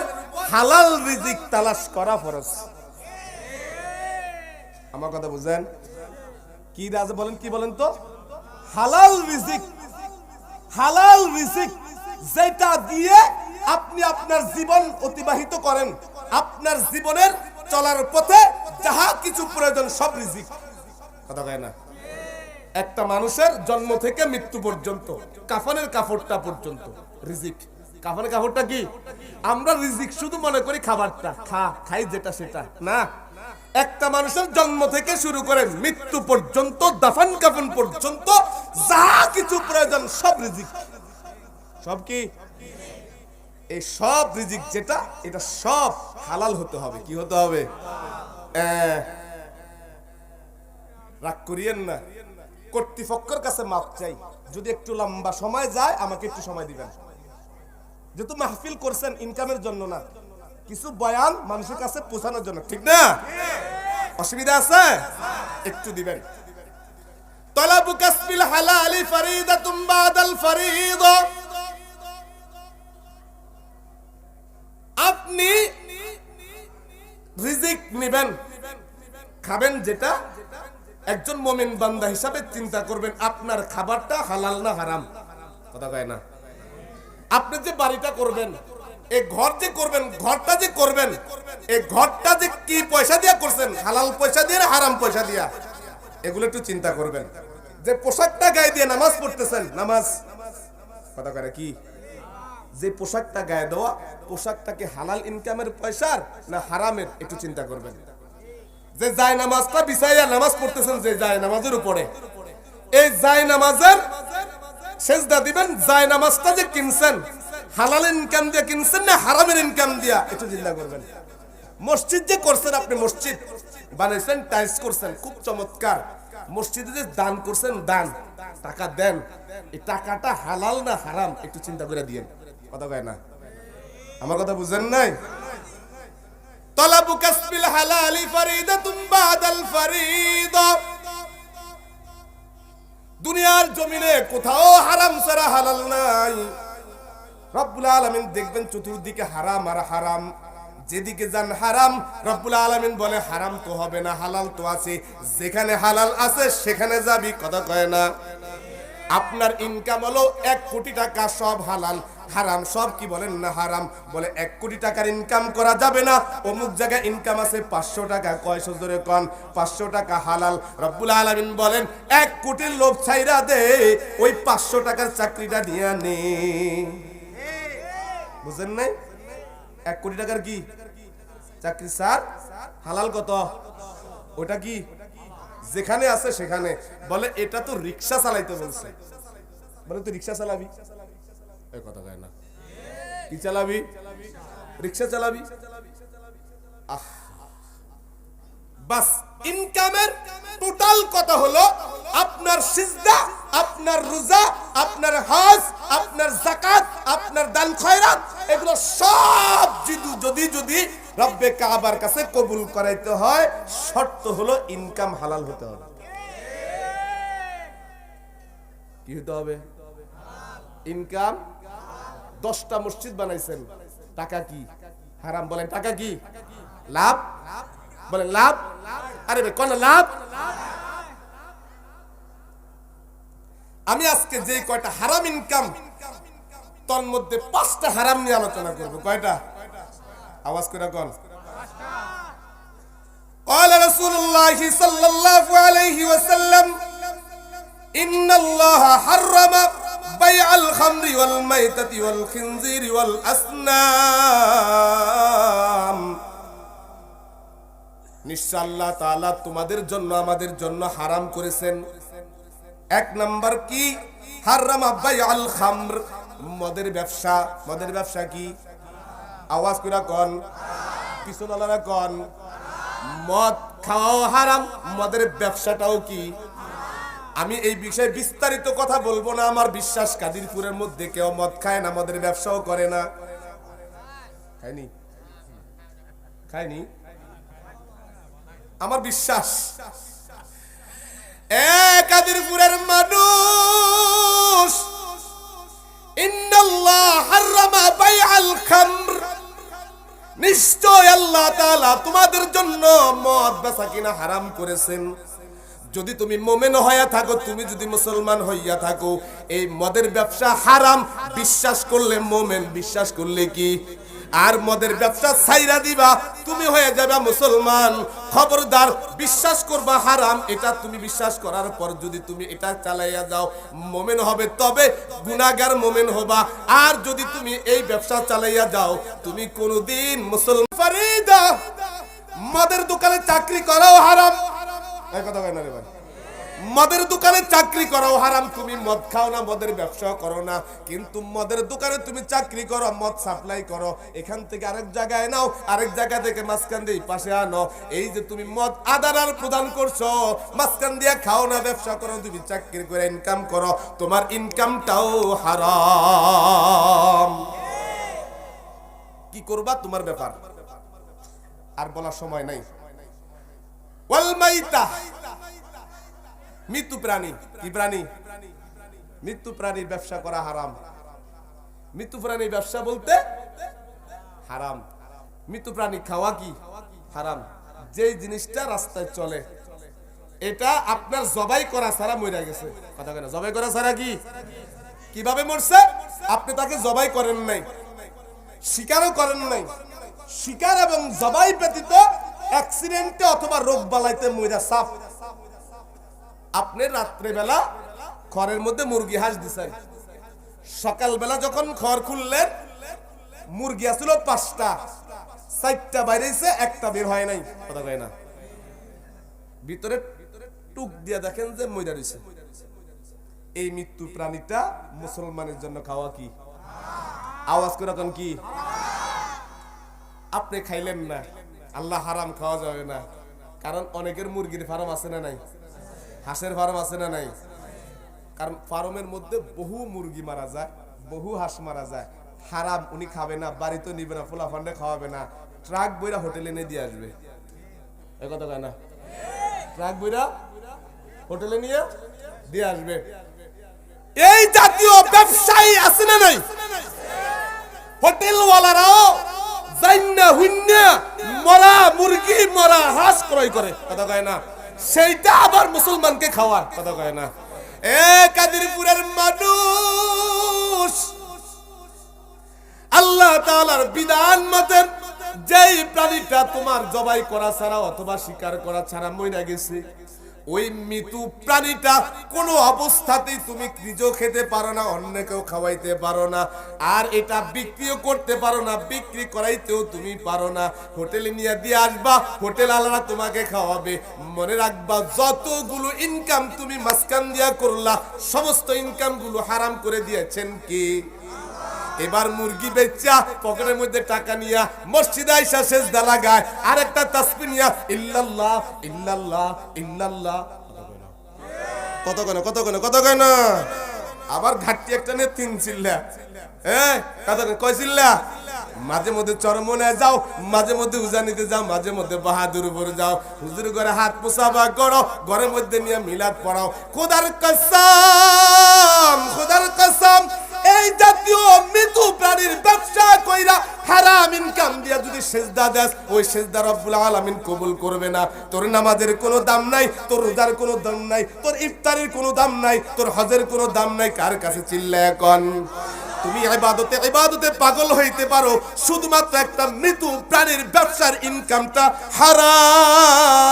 হালাল রিজিক তালাশ করা ফরজ। আমার কথা বুঝেন? কি রাজা বলেন, কি বলেন তো? হালাল রিজিক, হালাল রিজিক যেটা দিয়ে আপনি আপনার জীবন অতিবাহিত করেন, আপনার জীবনের চলার পথে যাহা কিছু প্রয়োজন সব রিজিক, কথা কয় না। একটা মানুষের জন্ম থেকে মৃত্যু পর্যন্ত, কাফনের কাপড়টা পর্যন্ত রিজিক। কাফনের কাপড়টা কি? আমরা রিজিক শুধু মনে করি খাবারটা, খাই যেটা সেটা না। একটা মানুষের জন্ম থেকে শুরু করে মৃত্যু পর্যন্ত, দাফন কাফন পর্যন্ত যা কিছু প্রয়োজন সব রিজিক। সব কি? এই সব রিজিক যেটা, এটা সব হালাল হতে হবে। কি হতে হবে? রাগ করিয়েন না, কর্তৃপক্ষের কাছে মাপ চাই। যদি একটু লম্বা সময় যায় আমাকে একটু সময় দিবেন। যেহেতু মাহফিল করছেন ইনকামের জন্য না, কিছু বয়ান মানুষের কাছে পৌঁছানোর জন্য, ঠিক না? অসুবিধা আছে? একটু দিবেন। তলাবু কাসবিল হালালি ফরিদাতুম বাদাল ফরিদা। আপনি রিজিক নেবেন, খাবেন যেটা, একজন মুমিন বান্দা হিসাবে চিন্তা করবেন আপনার খাবারটা হালাল না হারাম, কথা কয় না। আপনি যে বাড়িটা করবেন, এই ঘর যে করবেন, ঘরটা যে করবেন, এই ঘরটা যে কি পয়সা দিয়ে করছেন, হালাল পয়সা দিয়ে না হারাম পয়সা দিয়া, এগুলো একটু চিন্তা করবেন। যে পোশাকটা গায়ে দিয়ে নামাজ পড়তেছেন, নামাজ, কথা কয় কি, যে পোশাকটা গায়ে দেওয়া, পোশাকটা কি হালাল ইনকামের পয়সার না হারামের, একটু চিন্তা করবেন। যে যায় নামাজটা বিছাইয়া নামাজ পড়তেছেন, যে যায় নামাজের উপরে, এই যায় নামাজের সেজদা দিবেন, যায় নামাজটা যে কিনছেন হালাল ইনকাম দিয়ে কিনছেন না হারামের ইনকাম দিয়া, একটু চিন্তা করবেন। মসজিদ যে করছেন, আপনি মসজিদ বানাইছেন, টাইলস করছেন, খুব চমৎকার। মসজিদে যে দান করছেন, দান টাকা দেন, এই টাকাটা হালাল না হারাম, একটু চিন্তা করে দিয়েন, কথা কয় না। আমার কথা বুঝেন নাই? তলাবু কাসবিল হালালি ফরিদাতুম বাদাল ফরিদা। দুনিয়ার জমিনে কোথাও হারাম ছাড়া হালাল নাই। রব্বুল আলামিন দেখবেন চতুর্দিকে হারাম আর হারাম, যেদিকে যান হারাম। রব্বুল আলামিন বলে হারাম তো হবে না, হালাল তো আছে। যেখানে হালাল আছে সেখানে যাবি, কথা কয় না। আপনার ইনকাম হলো 1 কোটি টাকা, সব হালাল, হারাম সব কি বলেন না হারাম। বলে 1 কোটি টাকার ইনকাম করা যাবে না, অমুক জায়গায় ইনকাম আছে 500 টাকা। কয়শো জোরে কোন? 500 টাকা হালাল। রব্বুল আলামিন বলেন 1 কোটির লোভ ছাইরা দে, ওই 500 টাকার চাকরিটা নিয়ে নে। বুঝেন নাই? 1 কোটি টাকার কি চাকরি স্যার? হালাল কত? ওটা কি যেখানে আছে সেখানে। বলে এটা তো রিকশা চালাইতে বলছে। বলে তুই রিকশা চালাবি? এই কথা কয় না। কি চালাবি? রিকশা চালাবি। বাস ইনকামের টোটাল কথা হলো আপনার সিজদা, আপনার রোজা, আপনার হজ, আপনার যাকাত, আপনার দান খয়রাত, এগুলো সব যদি রব্বে কাবার কাছে কবুল করাইতে হয়, শর্ত হলো ইনকাম হালাল হতে হবে। কি হতে হবে? ইনকাম। 10টা মসজিদ বানাইছেন, টাকা কি? হারাম। বলেন টাকা কি? লাভ। বলেন লাভ। আরে ভাই কোন লাভ? আমি আজকে যে কয়টা হারাম ইনকাম, তোর মধ্যে 5টা হারাম নিয়ে আলোচনা করব। কয়টা? আওয়াজ করে কোন? قال رسول الله صلى الله عليه وسلم إن الله حرم بيع الخمر والميتة والخنزير والأصنام। নিশ্চয় আল্লাহ তাআলা তোমাদের জন্য আমাদের জন্য হারাম করেছেন। 1 নাম্বার কি? হারামা বাইআল খামর, মদের ব্যবসা। মদের ব্যবসা কি? আওয়াজ করে কোন? পিছনওয়ালারা কোন? মদ খাওয়াও হারাম, মদের ব্যবসাটাও কি? আমি এই বিষয়ে বিস্তারিত কথা বলবো না। আমার বিশ্বাস কাদিরপুরের মধ্যে কেউ মদ খায় না, মদের ব্যবসাও করে না। খায়নি? খায়নি? আমার বিশ্বাস কাদিরপুরের মানুষ, ইন্নাল্লাহ হারামা বাইআল খামর, নিশ্চয় আল্লাহ তাআলা তোমাদের জন্য মদ বেচা কিনা হারাম করেছেন। যদি তুমি মুমিন হইয়া থাকো, তুমি যদি মুসলমান হইয়া থাকো, এই মদের ব্যবসা হারাম বিশ্বাস করলে মুমিন, বিশ্বাস করলে কি? আর মদের ব্যবসা ছাইরা দিবা, তুমি হয়ে যাবে মুসলমান। খবরদার, বিশ্বাস করবা হারাম, এটা তুমি বিশ্বাস করার পর যদি তুমি এটা চালাইয়া যাও, মুমিন হবে, তবে গুনাহগার মুমিন হবা। আর যদি তুমি এই ব্যবসা চালাইয়া যাও, তুমি কোনদিন মুসলমান। ফরিদা, মদের দোকানে চাকরি করাও হারাম। এই কথা কয় না রে ভাই। মদের দোকানে চাকরি করাও হারাম। তুমি মদ খাও না, মদের ব্যবসা করো না, কিন্তু মদের দোকানে তুমি চাকরি করো, মদ সাপ্লাই করো, এখান থেকে আরেক জায়গায় নাও, আরেক জায়গা থেকে মাঝখান দিয়ে পাশে আনো। এই যে তুমি মদ আদার প্রদান করছো, মাঝখান দিয়ে খাও না, ব্যবসা করো, তুমি চাকরি করে ইনকাম করো, তোমার ইনকামটাও হারাম। কি করবা তোমার ব্যাপার, আর বলার সময় নাই। ওয়াল মাইতা, মৃত্যু প্রাণী। কি প্রাণী? মৃত্যু প্রাণীর ব্যবসা করা হারাম। মৃত্যু প্রাণীর ব্যবসা বলতে হারাম। মৃত্যু প্রাণী খাওয়া কি হারাম। যে জিনিসটা রাস্তায় চলে, এটা আপনার জবাই করা ছাড়া মরে গেছে। কথা কেন? জবাই করা ছাড়া কি? কিভাবে মরছে? আপনি তাকে জবাই করেন নাই, শিকারও করেন নাই। শিকার এবং জবাই ব্যতীত অ্যাক্সিডেন্টে অথবা রোগ বালাইতে মরে সাফ। আপনি রাত্রেবেলা খড়ের মধ্যে মুরগি হাঁস দিছেন, সকালবেলা যখন খড় খুললেন, মুরগি আসছিল 5টা, 4টা বাইরেছে, একটা বের হয় নাই। কথা কয় না? ভিতরে টুক দিয়া দেখেন যে মইরা রইছে। এই মৃত্যু প্রাণীটা মুসলমানের জন্য খাওয়া কি? আওয়াজ করে কোন কি? আপনি খাইলেন না, আল্লাহ হারাম, খাওয়া যাবে না। কারণ অনেকের মুরগির ফার্ম আছে না নাই? হাঁসের ফার্ম আছে না নাই? কারণ ফার্মের মধ্যে বহু মুরগি মারা যায়, বহু হাঁস মারা যায়। হারাম, উনি খাবে না, বাড়িতে নিবে না, ফুলা ফান্ডে খাওয়াবে না, ট্রাক বইরা হোটেলে নিয়ে দিয়ে আসবে। এই কথা কয় না? ট্রাক বইরা হোটেলে নিয়ে দিয়ে আসবে। এই জাতীয় ব্যবসায়ী আছে না নাই? হোটেলওয়ালারাও জান্না হুন্না মরা মুরগি মরা হাঁস ক্রয় করে, কথা কয় না? সেইটা আবার মুসলমানকে খাওয়ার, কথা কয় না? এ কাদিরপুরের মানুষ, আল্লাহ তাআলার বিধান মতে যেই প্রাণীটা তোমার জবাই করা ছাড়া অথবা শিকার করা ছাড়া মইরা গেছে, ওই মৃত্যু প্রাণীটা কোনো অবস্থাতেই তুমি নিজেও খেতে পারো না, অন্যকেও খাওয়াইতে পারো না, আর এটা বিক্রিও করতে পারো না, বিক্রি করাইতেও তুমি পারো না। হোটেলে নিয়ে দিয়ে আসবা, হোটেল আলাদা তোমাকে খাওয়াবে। মনে রাখবা, যতগুলো ইনকাম তুমি মাসকান দিয়া করলা, সমস্ত ইনকাম গুলো হারাম করে দিয়েছেন কি? এবার মুরগি বেচা পকেটের মধ্যে টাকা নিয়া মসজিদে আইসা সেজদা লাগায়, আর একটা তাসবিহ নিয়া ইল্লাল্লাহ ইল্লাল্লাহ ইল্লাল্লাহ, কত কেন কত কেন কত কেন? আবার ঘাটতি একটা নিয়ে 3 চিল্লা, কত কয় চিল্লা? মাঝে মধ্যে চরমনে যাও, মাঝে মধ্যে উজানিতে যাও, মাঝে মধ্যে বাহাদুরপুর যাও, হুজুর ঘরে হাত মুসাফা করো, ঘরের মধ্যে নিয়ে মিলাদ পড়াও। খোদার কসম, খোদার কসম, এই জাতীয় মৃত্যু প্রাণীর ব্যবসা কইরা হারাম ইনকাম দিয়া যদি সেজদা দেস, ওই সেজদা রব্বুল আলামিন কবুল করবে না। তোর নামাজের কোনো দাম নাই, তোর রোজার কোনো দাম নাই, তোর ইফতারের কোনো দাম নাই, তোর হজের কোনো দাম নাই। কার কাছে চিল্লায় এখন? তুমি ইবাদতে পাগল হইতে পারো, শুধুমাত্র একটা মৃত্যু প্রাণীর ব্যবসার ইনকামটা হারাম।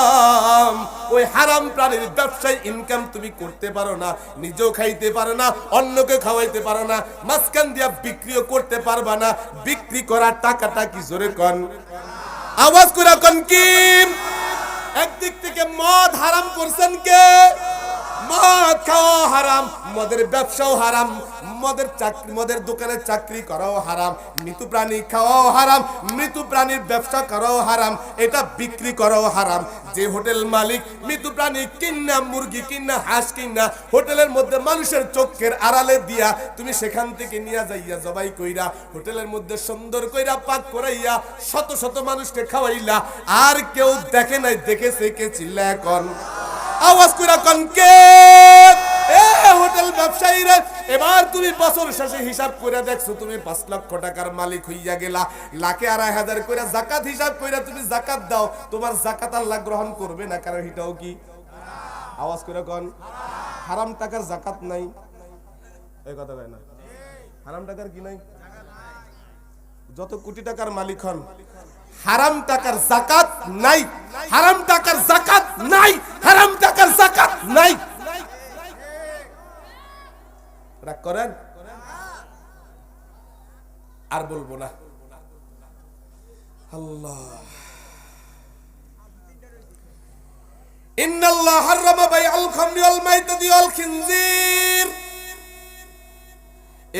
ওই হারাম প্রাণীর ব্যবসায় ইনকাম তুমি করতে পারো না, নিজেও খাইতে পারো না, অন্যকে খাওয়াইতে পারো না, মাঝখান দিয়া বিক্রিও করতে পারবা না। বিক্রি করার টাকাটা কি জোরে কন, আওয়াজ করে কন কি? একদিক থেকে মদ হারাম করছেন কে? মদ খাওয়া হারাম, মদের ব্যবসাও হারাম, মদের চাকরি, মদের দোকানে চাকরি করাও হারাম, মৃত্যু প্রাণী খাওয়াও হারাম, মৃত্যু প্রাণীর ব্যবসা করাও হারাম, এটা বিক্রি করাও হারাম। যে হোটেল মালিক মৃত্যু প্রাণী কিনা, মুরগি কিনা, হাঁস কিনা হোটেলের মধ্যে মানুষের চোখের আড়ালে দিয়া তুমি সেখান থেকে নিয়ে যাইয়া জবাই কইরা হোটেলের মধ্যে সুন্দর কইরা পাক করাইয়া শত শত মানুষকে খাওয়াইলা, আর কেউ দেখে নাই, দেখেছে কে? চিল্লা এখন আওয়াজ কইরা কোন কে? এ হোটেল ব্যবসায়ীরা, এবার তুমি বছর শেষে হিসাব করে দেখছো তুমি 5 লক্ষ টাকার মালিক হইয়া গেলা, লাখে 2,500 করে যাকাত হিসাব কইরা তুমি যাকাত দাও, তোমার যাকাত আল্লাহ গ্রহণ করবে না, কারণ এটাও কি? আওয়াজ করে কোন? হারাম টাকার যাকাত নাই, এই কথা কয় না? হারাম টাকার কি নাই? যত কোটি টাকার মালিক হন, হারাম টাকার যাকাত নাই, হারাম টাকার যাকাত নাই, হারাম টাকার যাকাত নাই। রাগ করেন? আর বলবো না। আল্লাহ, ইন্নাল্লাহ হারামা বাইআল খামরি ওয়াল মাইতাতি ওয়াল খিনজির।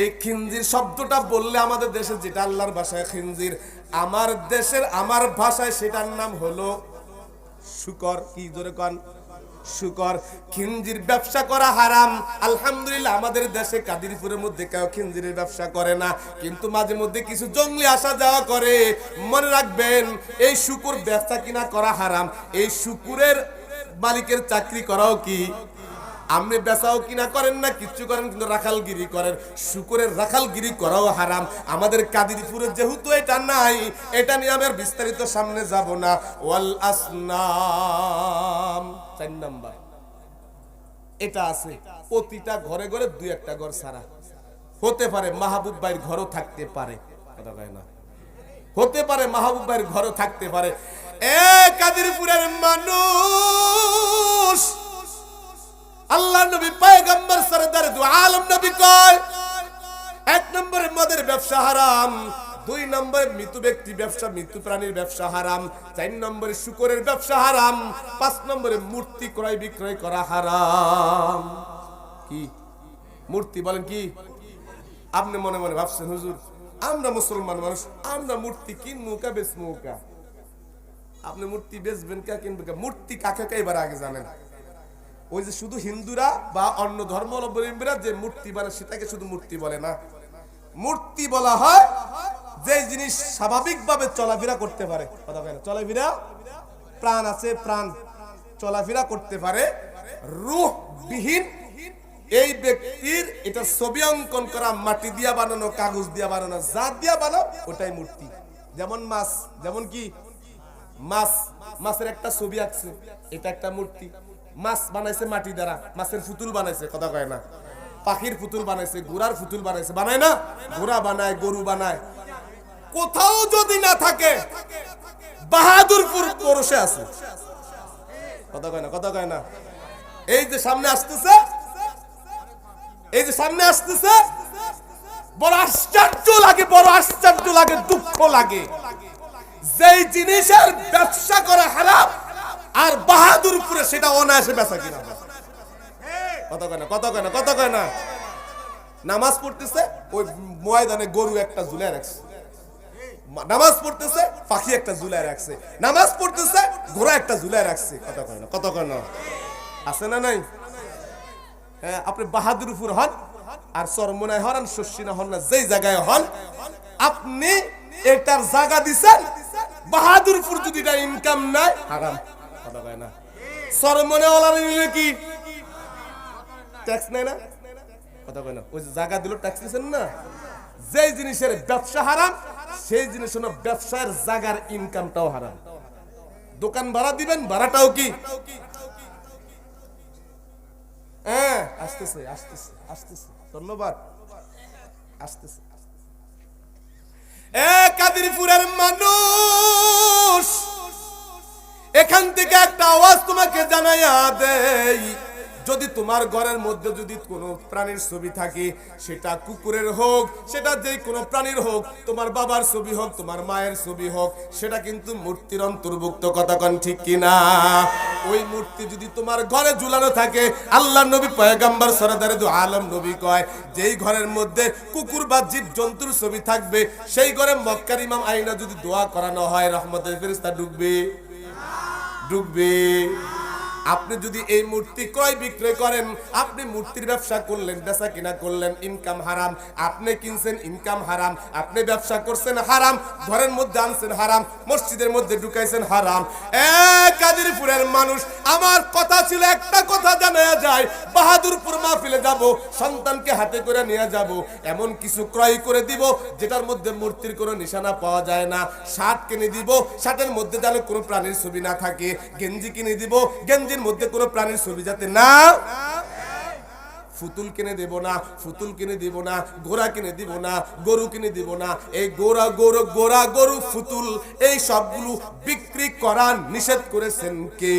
এই খিনজির শব্দটা বললে আমাদের দেশে যেটা আল্লাহর ভাষায় খিনজির, আমার দেশের আমার ভাষায় সেটার নাম হলো শুকর। কি জোরে কোন? শুকর। খিনজির ব্যবসা করা হারাম। আলহামদুলিল্লাহ আমাদের দেশে কাদিরপুরের মধ্যে কেউ খিনজিরের ব্যবসা করে না, কিন্তু মাঝে মধ্যে কিছু জঙ্গলি আসা যাওয়া করে। মনে রাখবেন, এই শুকুর ব্যবসা কিনা করা হারাম। এই শুকুরের মালিকের চাকরি করাও কি? আপনি বেচাও কিনা করেন না, কিচ্ছু করেন, কিন্তু রাখালগিরি করেন। শুকুরের রাখালগিরি করাও হারাম। আমাদের কাদিরপুরে যেহেতু এটা নাই, এটা নিয়ে আমি আর বিস্তারিত সামনে যাব না। ওয়াল আসনাম 4 নাম্বার এটা আছে প্রতিটা ঘরে ঘরে, 2-1টা ঘর ছাড়া হতে পারে মাহবুব ভাইয়ের ঘরও থাকতে পারে, কথা কয় না? হতে পারে মাহবুব ভাইয়ের ঘরও থাকতে পারে। এ কাদিরপুরের মানুষ, আল্লাহ নবী পয়গম্বর সরদার দু আলম নবী কয়, 1 নম্বরে মদের ব্যবসা হারাম, 2 নম্বরে মৃত্যু ব্যক্তি ব্যবসা, মৃত্যু প্রাণীর ব্যবসা হারাম, 4 নম্বরে শুকরের ব্যবসা হারাম, 5 নম্বরে মূর্তি ক্রয় বিক্রয় করা হারাম। কি মূর্তি বলেন? কি আপনি মনে মনে ভাবছেন, হুজুর আমরা মুসলমান মানুষ, আমরা মূর্তি কিনবো কা বেচবো কা? আপনি মূর্তি বেচবেন কা কিনবেন কা? মূর্তি কাকে কা এবার আগে জানেন? ওই যে শুধু হিন্দুরা বা অন্য ধর্মাবলম্বীরা যে মূর্তি বানায় সেটাকে শুধু মূর্তি বলে না। মূর্তি বলা হয় যে জিনিস স্বাভাবিকভাবে চলাফেরা করতে পারে, কথা বলেন, চলাফেরা, প্রাণ আছে, প্রাণ চলাফেরা করতে পারে, রূহবিহীন এই ব্যক্তির এটা ছবি অঙ্কন করা, মাটি দিয়া বানানো, কাগজ দিয়া বানানো, যা দিয়া বানাও ওটাই মূর্তি। যেমন মাছ, যেমন কি মাছ, মাছের একটা ছবি আঁকছে, এটা একটা মূর্তি। মাছ বানাইছে মাটি দ্বারা, মাছের পুতুল বানাইছে, কথা কয় না। পাখির পুতুল বানাইছে, ঘোড়ার পুতুল বানাইছে, বানায় না? ঘোড়া বানায়, গরু বানায়। কোথাও যদি না থাকে, বাহাদুরপুর পৌরসে আছে, কথা কয় না, কথা কয় না। এই যে সামনে আসতেছে, এই যে সামনে আসতেছে, বড় আশ্চর্য লাগে, বড় আশ্চর্য লাগে, দুঃখ লাগে। যেই জিনিসের ব্যবসা করা হারাম, আর বাহাদুরপুরে সেটা অনায়াসে বেচা কিনা হয়। কথা কয় না, কথা কয় না, কথা কয় না। নামাজ পড়তেছে, ওই ময়দানে গরু একটা ঝুলায় রাখছে। নামাজ পড়তেছে, পাখি একটা ঝুলায় রাখছে। নামাজ পড়তেছে, ঘোড়া একটা ঝুলায় রাখছে। কথা কয় না, কথা কয় না। আছে না নাই? হ্যাঁ, আপনি বাহাদুরপুর হন আর চরমনায় হন আর শস্যিনা হন না, যেই জায়গায় হন, আপনি এটার জায়গা দিচ্ছেন। বাহাদুরপুর যদি এটা ইনকাম নাই, হারাম। কথা কয় না। চরমনে ওলার নিলে কি ট্যাক্স নেয় না? কথা কয় না। ওই যে জায়গা দিল, ট্যাক্স দিচ্ছেন না। যেই জিনিসের ব্যবসা হারাম, সেই জিনিস হলো ব্যবসার জায়গার ইনকামটাও হারাম। দোকান ভাড়া দিবেন, ভাড়াটাও কি? হ্যাঁ, আসতেছে, আসতেছে, আসতেছে। ধন্যবাদ, আসতেছে। কাদিরপুরের মানুষ, এখান থেকে একটা আওয়াজ তোমাকে জানাইয়া দেই। যদি তোমার ঘরের মধ্যে যদি কোনো প্রাণীর ছবি থাকে, সেটা কুকুরের হোক, সেটা যে কোনো প্রাণীর হোক, তোমার বাবার ছবি হোক, তোমার মায়ের ছবি হোক, সেটা কিন্তু মূর্তির অন্তর্ভুক্ত। কথা কোন ঠিক কিনা? ওই মূর্তি যদি তোমার ঘরে ঝুলানো থাকে, আল্লাহ নবী পয়গম্বর সরদারে দু আলম নবী কয়, যেই ঘরের মধ্যে কুকুর বা জীব জন্তুর ছবি থাকবে, সেই ঘরে মক্কার ইমাম আইনা যদি দোয়া করানো হয়, রহমতের ফেরেশতা ঢুকবে? ঢুকবে? আপনি যদি এই মূর্তি ক্রয় বিক্রয় করেন, আপনি মূর্তির ব্যবসা করলেন, বেচা কিনা করলেন, ইনকাম হারাম। আপনি কিনছেন, ইনকাম হারাম। আপনি ব্যবসা করছেন, হারাম। ঘরের মধ্যে আনছেন, হারাম। মসজিদের মধ্যে ঢুকাইছেন, হারাম। কাদিরপুরের মানুষ, আমার কথা ছিল একটা কথা জানা যায়, বাহাদুরপুর মাহফিলে যাব, সন্তানকে হাতে করে নিয়ে যাব, এমন কিছু ক্রয় করে দিব যেটার মধ্যে মূর্তির কোনো নিশানা পাওয়া যায় না। শার্ট কিনে দিব, শার্টের মধ্যে যেন কোনো প্রাণীর ছবি না থাকে। গেঞ্জি কিনে দিব, গেঞ্জির মধ্যে কোনো প্রাণীর ছবি যাতে না। ফুতুল কিনে দেব না, ফুতুল কিনে দিব না, ঘোড়া কিনে দিব না, গরু কিনে দিব না। এই ঘোড়া গরু ফুতুল এই সবগুলো বিক্রি করা নিষেধ করেছেন কে?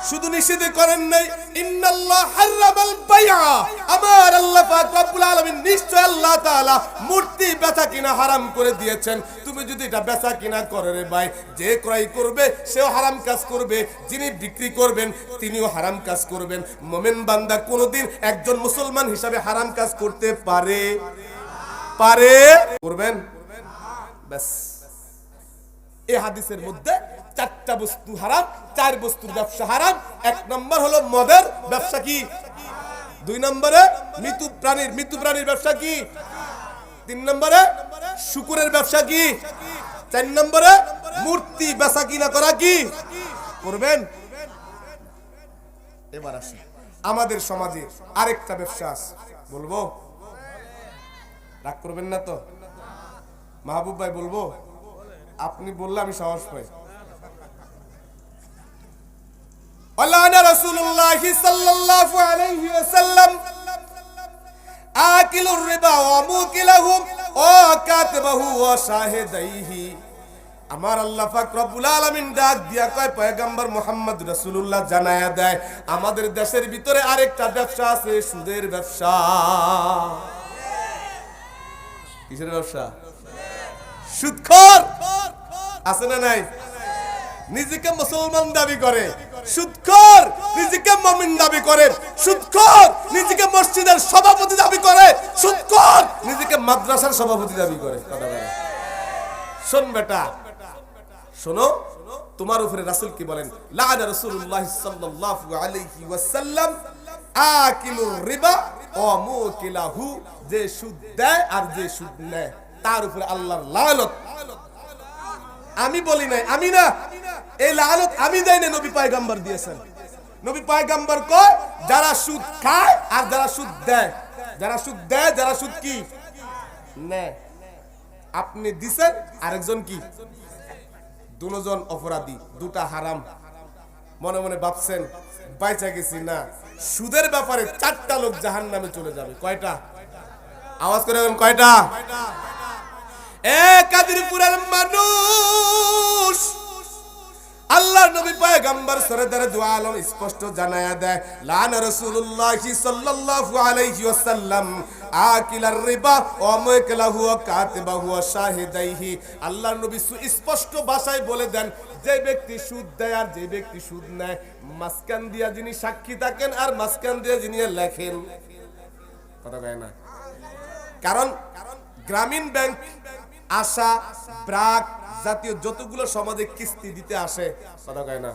শুধু নিষেধ করেন নাই, ইন্নাল্লাহ হারামাল বাইআ, আমার আল্লাহ পাক রব্বুল আলামিন, নিশ্চয় আল্লাহ তাআলা মূর্তি বেচা কিনা হারাম করে দিয়েছেন। তুমি যদি এটা বেচা কিনা করে রে ভাই, যে ক্রয় করবে সেও হারাম কাজ করবে, যিনি বিক্রি করবেন তিনিও হারাম কাজ করবেন। মুমিন বান্দা কোনোদিন একজন মুসলমান হিসাবে হারাম কাজ করতে পারে? পারে? করবেন? ব্যাস। এই হাদিসের মধ্যে চারটা বস্তু হারাম, চার বস্তুর ব্যবসা হারাম। এক নম্বর হলো মদের ব্যবসা, কি? দুই নম্বরে মৃত্যু প্রাণীর ব্যবসা, কি? তিন নম্বরে শুকুরের ব্যবসা, কি? চার নম্বরে মূর্তি বেচা কিনা করা, কি করবেন? এবার আসি, আমাদের সমাজে আরেকটা ব্যবসা আছে, বলবো? রাগ করবেন না তো? মাহবুব ভাই বলবো? আপনি বললে আমি সাহস পাই। আল্লাহ রাসূলুল্লাহ সাল্লাল্লাহু আলাইহি ওয়াসাল্লাম আকিলুর রিবা ওয়া মুকিলাহু ওয়া কাতিবাহু ওয়া শাহিদাইহি, আমার আল্লাহ পাক রব্বুল আলামিন ডাক দিয়া কয়, পয়গম্বর মুহাম্মদ রাসূলুল্লাহ জানায়া দেয়, আমাদের দেশের ভিতরে আরেকটা ব্যবসা আছে, সুদের ব্যবসা। কিসের ব্যবসা? সুদখোর আছে না নাই? নিজেকে মুসলমান দাবি করে, সুদখোর নিজেকে মুমিন দাবি করে, সুদখোর নিজেকে মসজিদের সভাপতি দাবি করে, সুদখোর নিজেকে মাদ্রাসার সভাপতি দাবি করে। কথা বলে, শোন বেটা, শোনো, তোমার উপরে রাসূল কি বলেন? লাআনা রাসূলুল্লাহ সাল্লাল্লাহু আলাইহি ওয়াসাল্লাম আকিলুর রিবা ওয়া মুকিলাহু, যে সুদ দেয় আর যে সুদ নেয় তার উপরে আল্লাহর লানত। আমি বলি নাই, আমি না, এই লানত আমি দেই না, নবী পয়গম্বর দিয়েছেন। নবী পয়গম্বর কয় যারা সুদ খায় আর যারা সুদ দেয়, যারা সুদ দেয়, যারা সুদ কি নেয়। আপনি দিছেন, আরেকজন কি, দুজন অপরাধী, দুটা হারাম। মনে মনে ভাবছেন বাইচা গেছি না, সুদের ব্যাপারে 4টা লোক জাহান্নামে চলে যাবে। কয়টা? আওয়াজ করে বলেন কয়টা? কাদিরপুরের মানুষ আল্লাহর নবী পয়গম্বর সরদার দু আলম স্পষ্ট জানায়া দেয়, লানা রাসূলুল্লাহি সাল্লাল্লাহু আলাইহি ওয়াসাল্লাম আকিলার রিবা ওয়া মুকিলাহু ওয়া কাতিবাহু ওয়া শাহিদাইহি। আল্লাহর নবী স্পষ্ট ভাষায় বলে দেন, যে ব্যক্তি সুদ দেয় আর যে ব্যক্তি সুদ নেয়, মাঝখান দিয়া যিনি সাক্ষী থাকেন আর মাঝখান দিয়া যিনি লেখেন, কথা কয় না। কারণ গ্রামীণ ব্যাংক, আশা, ব্রাক জাতীয় যতগুলো সমাজে কিস্তি দিতে আসে, কথা কয় না,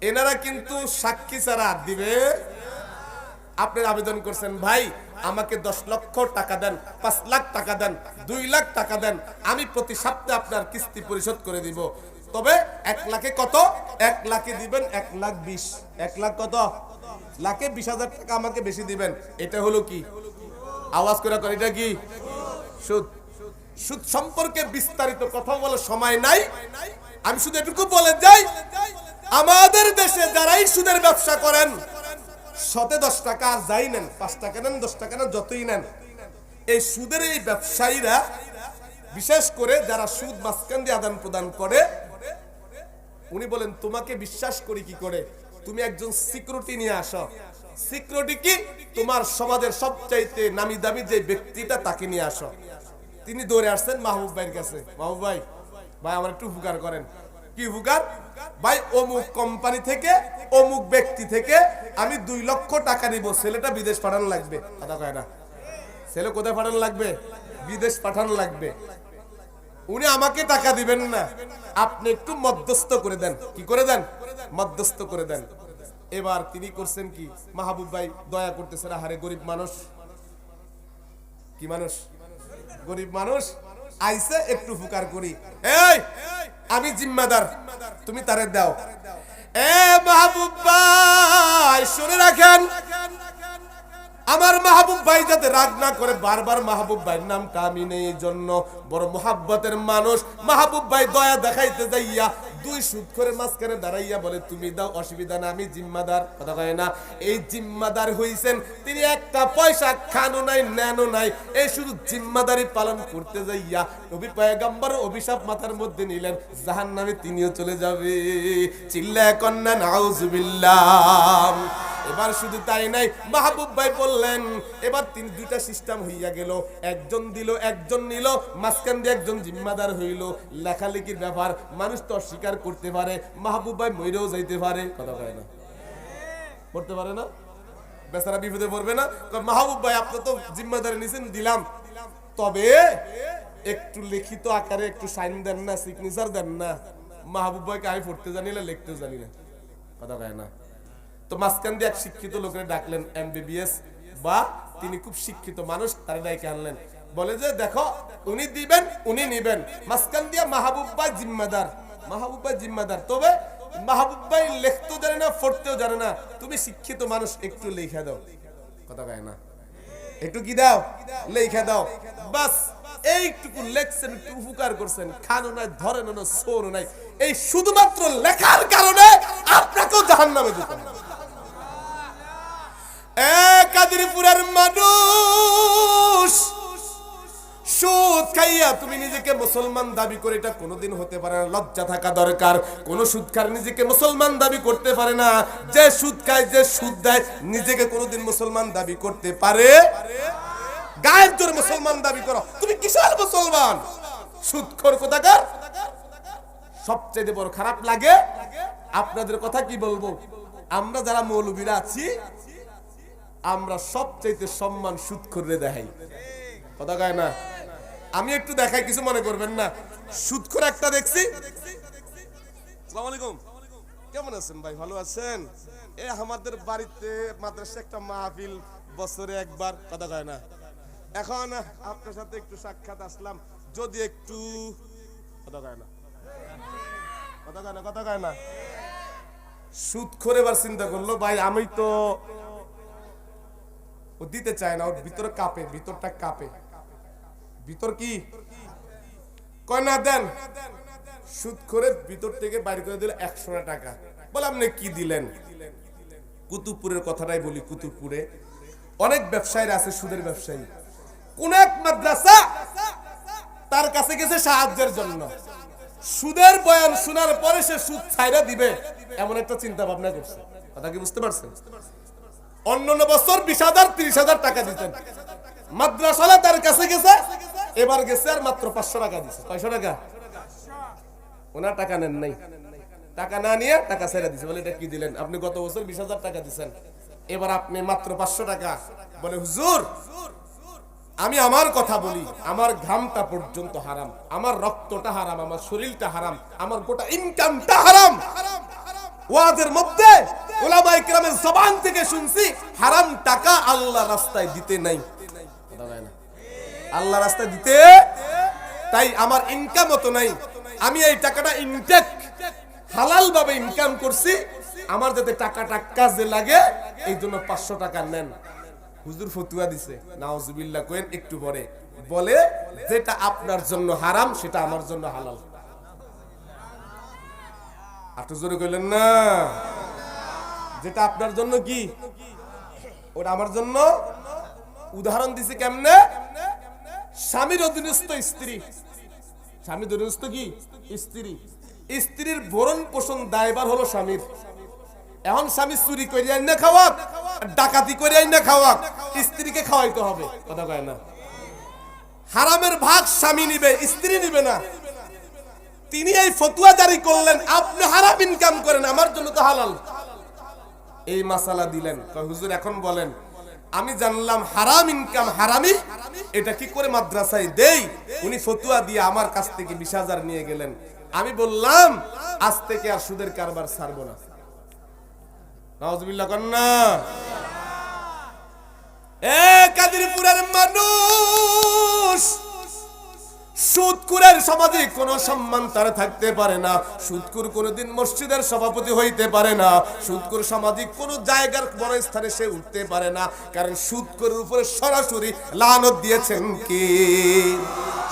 এনারা কিন্তু সাক্ষী ছাড়া দিবে। আপনি আবেদন করছেন, ভাই আমাকে 10 লক্ষ টাকা দেন, 5 লাখ টাকা দেন, 2 লাখ টাকা দেন, আমি প্রতি সপ্তাহে আপনার কিস্তি পরিশোধ করে দিব। তবে 1 লাখে কত? 1 লাখে দিবেন 1,20,000। 1 লাখ কত? লাখে 20,000 টাকা আমাকে বেশি দিবেন। এটা হলো কি? আওয়াজ করে কর, এটা কি সুদ? সুদ সম্পর্কে বিস্তারিত কথা বলার সময় নাই, আমি শুধু এটুকু বলে যাই, আমাদের দেশে যারাই সুদের ব্যবসা করেন, শতে 10 টাকা আর যাই নেন, 5 টাকা নেন, 10 টাকা নেন, যতই নেন, এই সুদের এই ব্যবসায়ীরা, বিশেষ করে যারা সুদ মাঝখান দিয়ে আদান প্রদান করে, উনি বলেন তোমাকে বিশ্বাস করি কি করে? তুমি একজন সিকিউরিটি নিয়ে আসো। সিকিউরিটি কি? তোমার সমাজের সবচাইতে নামি দামি যে ব্যক্তিটা, তাকে নিয়ে আসো। তিনি দৌড়ে আসছেন মাহবুব ভাইয়ের কাছে, মাহবুব ভাই, ভাই আমার একটু উপকার করেন। কি উপকার? ভাই অমুক কোম্পানি থেকে, অমুক ব্যক্তি থেকে আমি 2 লক্ষ টাকা নিব, ছেলেটা বিদেশ পাঠানো লাগবে। কথা কয় না, ছেলে কোথায় পাঠানো লাগবে? বিদেশ পাঠানো লাগবে। উনি আমাকে টাকা দিবেন না, আপনি একটু মধ্যস্থ করে দেন। কি করে দেন? মধ্যস্থ করে দেন। এবার তিনি করছেন কি, মাহবুব ভাই দয়া করতেছেন, আহারে গরিব মানুষ, কি মানুষ, গরিব মানুষ আইছে, একটু উপকার করি, এই আমি জিম্মাদার, তুমি তারে দাও। মাহবুব ভাই শুনে রাখেন, আমার মাহবুব ভাই যাতে রাগ না করে, বারবার মাহবুব ভাইয়ের নামটা আমি নেই, এই জন্য বড় মোহাব্বতের মানুষ। মাহবুব ভাই দয়া দেখাইতে যাইয়া 2 সুদখোরের মাঝখানে দাঁড়াইয়া বলে, তুমি দাও, অসুবিধা না, আমি জিম্মাদার। কথা কয় না, এই জিম্মাদার হইছেন তিনি, একটা পয়সা খানো নাই, নেনো নাই, এই শুধু জিম্মাদারি পালন করতে যাইয়া নবী পয়গম্বর অভিশাপ মাথার মধ্যে নিলেন, জাহান্নামে তিনিও চলে যাবে। চিল্লায়া কন্না নাউজুবিল্লাহ। এবার শুধু তাই নাই, মাহবুব ভাই বললেন, এবার 2টা সিস্টেম হইয়া গেল, একজন দিল, একজন নিল, মাঝখান দিয়ে একজন জিম্মাদার হইল। লেখালেখির ব্যাপার, মানুষ তো অস্বীকার করতে পারে, মাহবুব ভাই মইরেও যাইতে পারে। কথা কয় না, পড়তে পারে না, বেচারা বিপদে পড়বে না। মাহবুব ভাই আপনি তো জিম্মাদারি নিছেন, দিলাম, তবে একটু লিখিত আকারে একটু সাইন দেন না, সিগনেচার দেন না। মাহবুব ভাইকে আমি পড়তে জানি না, লিখতেও জানি না। কথা কয় না। তো মাঝখান দিয়ে এক শিক্ষিত লোকের ডাকলেন, MBBS বা তিনি খুব শিক্ষিত মানুষ, তারা ডাইকে আনলেন, বলে যে দেখো উনি দিবেন, উনি নিবেন। মাঝখান দিয়ে মাহবুব ভাই জিম্মাদার, মাহবুব ভাই জিম্মাদার, তবে মাহবুব ভাই লিখতেও জানে না, পড়তেও জানে না, তুমি শিক্ষিত মানুষ, একটু লেখা দাও। কথা কয় না, একটু কি দাও, লেখা দাও। বাস এইটুকু লেখছেন, একটু উপকার করছেন, খানো নাই, ধরেন না, সোরও নাই, এই শুধুমাত্র লেখার কারণে আপনাকেও জাহান্নামে যেতে হবে। কাদিরপুরের মানুষ, সুদ খাইয়া তুমি নিজেকে মুসলমান দাবি করে, এটা কোনোদিন হতে পারে না, লজ্জা থাকা দরকার। কোন সুদখার নিজেকে মুসলমান দাবি করতে পারে না। যে সুদ খায়, যে সুদ দেয়, নিজেকে কোনোদিন মুসলমান দাবি করতে পারে? গায়ের জোরে মুসলমান দাবি করো, তুমি কিসের মুসলমান? সুদখোর কোথাকার। সবচেয়ে বড় খারাপ লাগে, আপনাদের কথা কি বলবো, আমরা যারা মৌলবীরা আছি, আমরা সবচেয়ে সম্মান সুদখোররে দেখাই। কথা কয় না, আমি একটু দেখাই, কিছু মনে করবেন না। সুদখোর একটা দেখছি। আসসালামু আলাইকুম, কেমন আছেন ভাই? ভালো আছেন? আমাদের বাড়িতে মাদ্রাসা একটা মাহফিল বছরে একবার। কথা কয় না, এখন আপনার সাথে একটু সাক্ষাৎ আসলাম, যদি একটু। কথা কয় না, কথা কয় না, কথা কয় না। সুদখোর এবার চিন্তা করলো, ভাই আমি তো ও দিতে চায় না, ওর ভিতরে কাঁপে, ভিতরটা কাঁপে। ভিতর কি কয় না দেন, সুদখোরের ভিতর থেকে বাইরে করে দিল 100 টাকা। বলে আপনি কি দিলেন? কুতুবপুরের কথাটাই বলি, কুতুবপুরে অনেক ব্যবসায়ীরা আছে, সুদের ব্যবসায়ী। কোন এক মাদ্রাসা তার কাছে গেছে সাহায্যের জন্য, সুদের বয়ান শোনার পরে সে সুদ ছাইরা দিবে এমন একটা চিন্তা ভাবনা করছে। কথা কি বুঝতে পারছেন? অন্যান্য বছর 20,000 30,000 টাকা দিতেন, মাদ্রাসালা তার কাছে গেছে, এবার গেছে আর মাত্র 500 টাকা দিছে। 500 টাকা ওনার টাকা নেন নাই, টাকা না নিয়ে টাকা ছেড়ে দিছে। বলে এটা কি দিলেন? আপনি গত বছর 20,000 টাকা দিছেন, এবার আপনি মাত্র 500 টাকা। বলে হুজুর আমি আমার কথা বলি, আমার ঘামটা পর্যন্ত হারাম, আমার রক্তটা হারাম, আমার শরীরটা হারাম, আমার গোটা ইনকামটা হারাম। ওয়াজের মধ্যে উলামায়ে কেরামের জবান থেকে শুনছি হারাম টাকা আল্লাহ রাস্তায় দিতে নাই। আল্লাহ রাস্তায় দিতে, তাই আমার ইনকামও তো নাই, আমি এই টাকাটা ইনটেক হালাল ভাবে ইনকাম করছি, আমার যাতে টাকাটা কাজে লাগে এই জন্য 500 টাকা নেন। হুজুর ফতুয়া দিছে, নাউজুবিল্লাহ কইেন একটু পরে, বলে যেটা আপনার জন্য হারাম সেটা আমার জন্য হালাল। আটু জোরে কইলেন না, যেটা আপনার জন্য কি ওটা আমার জন্য। উদাহরণ দিছে কেমনে? স্বামীর অধীনস্থ স্ত্রী, স্বামীর অধীনস্থ কি স্ত্রী, স্ত্রীর ভরণ পোষণ দায়ভার হলো স্বামীর। এখন স্বামী চুরি করে আইনা খাওয়াক, ডাকাতি করে আইনা খাওয়াক, স্ত্রীকে খাওয়াইতে হবে। কথা কয় না? হারামের ভাগ স্বামী নিবে, স্ত্রী নিবে না। তিনি এই ফতুয়া জারি করলেন, আপনি হারাম ইনকাম করেন, আমার জন্য তো হালাল। এই মাসালা দিলেন। কয় হুজুর এখন বলেন, আমি জানলাম হারাম ইনকাম হারামি, এটা কি করে মাদ্রাসায় দেই? উনি ফতুয়া দিয়ে আমার কাছ থেকে 20,000 নিয়ে গেলেন। আমি বললাম আজ থেকে আর সুদের কারবার ছাড়বো না। নাউজুবিল্লাহ কন্না। এ কাদিরপুরের মানুষ, সুদখোরের সমাজে কোনো সম্মান তার থাকতে পারে না। সুদখোর কোনোদিন মসজিদের সভাপতি হইতে পারে না। সুদখোর সামাজিক কোনো জায়গার বড় স্থানে সে উঠতে পারে না, কারণ সুদখোরের উপরে সরাসরি লানত দিয়েছেন কে?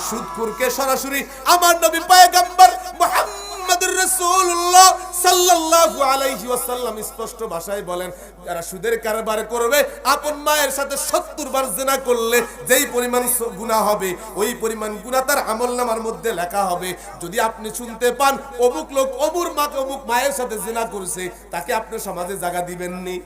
সুদখোরকে সরাসরি আমার নবী পয়গম্বর মুহাম্মদুর রাসূলুল্লাহ সাল্লাল্লাহু আলাইহি ওয়াসাল্লাম স্পষ্ট ভাষায় বলেন, যারা সুদের কারবার করবে, আপন মায়ের সাথে 70 বার জিনা করলে যেই পরিমাণ গুনাহ হবে, ওই পরিমাণ গুনাহ তার আমলনামার মধ্যে লেখা হবে। যদি আপনি শুনতে পান অমুক লোক অমুক মায়ের সাথে জিনা করেছে, তাকে আপনি সমাজে জায়গা দিবেননি?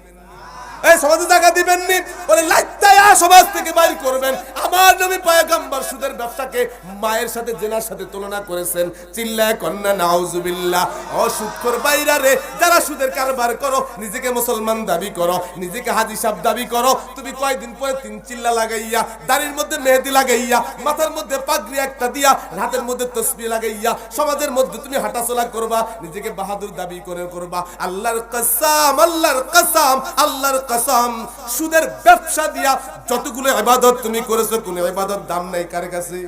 এই সমাজে জায়গা দিবেননি? বলে লাইত্তায়া সমাজ থেকে বাইর করবেন। আমার নবী পয়গম্বর সুদের ব্যবসাকে মায়ের সাথে জিনার সাথে তুলনা করেছেন। চিল্লায় কন্না নাউজুবিল্লাহ। ও সুদখোর বাইরা রে, যারা সুদের কারবার করো, নিজেকে মুসলমান দাবি করো, নিজেকে হাজী সাহেব দাবি করো, তুমি কয়দিন পরে 3 চিল্লা লাগাইয়া, দাড়ির মধ্যে মেহেদি লাগাইয়া, মাথার মধ্যে পাগড়ি একটা দিয়া, হাতের মধ্যে তসবিহ লাগাইয়া সমাজের মধ্যে তুমি হাঁটাচলা করবা, নিজেকে বাহাদুর দাবি করে করবা। আল্লাহর কসম, আল্লাহর কসম, আল্লাহর কসম, সুদের ব্যবসা দিয়া যতগুলো ইবাদত তুমি করেছো, কোন ইবাদত দাম নাই কার কাছে?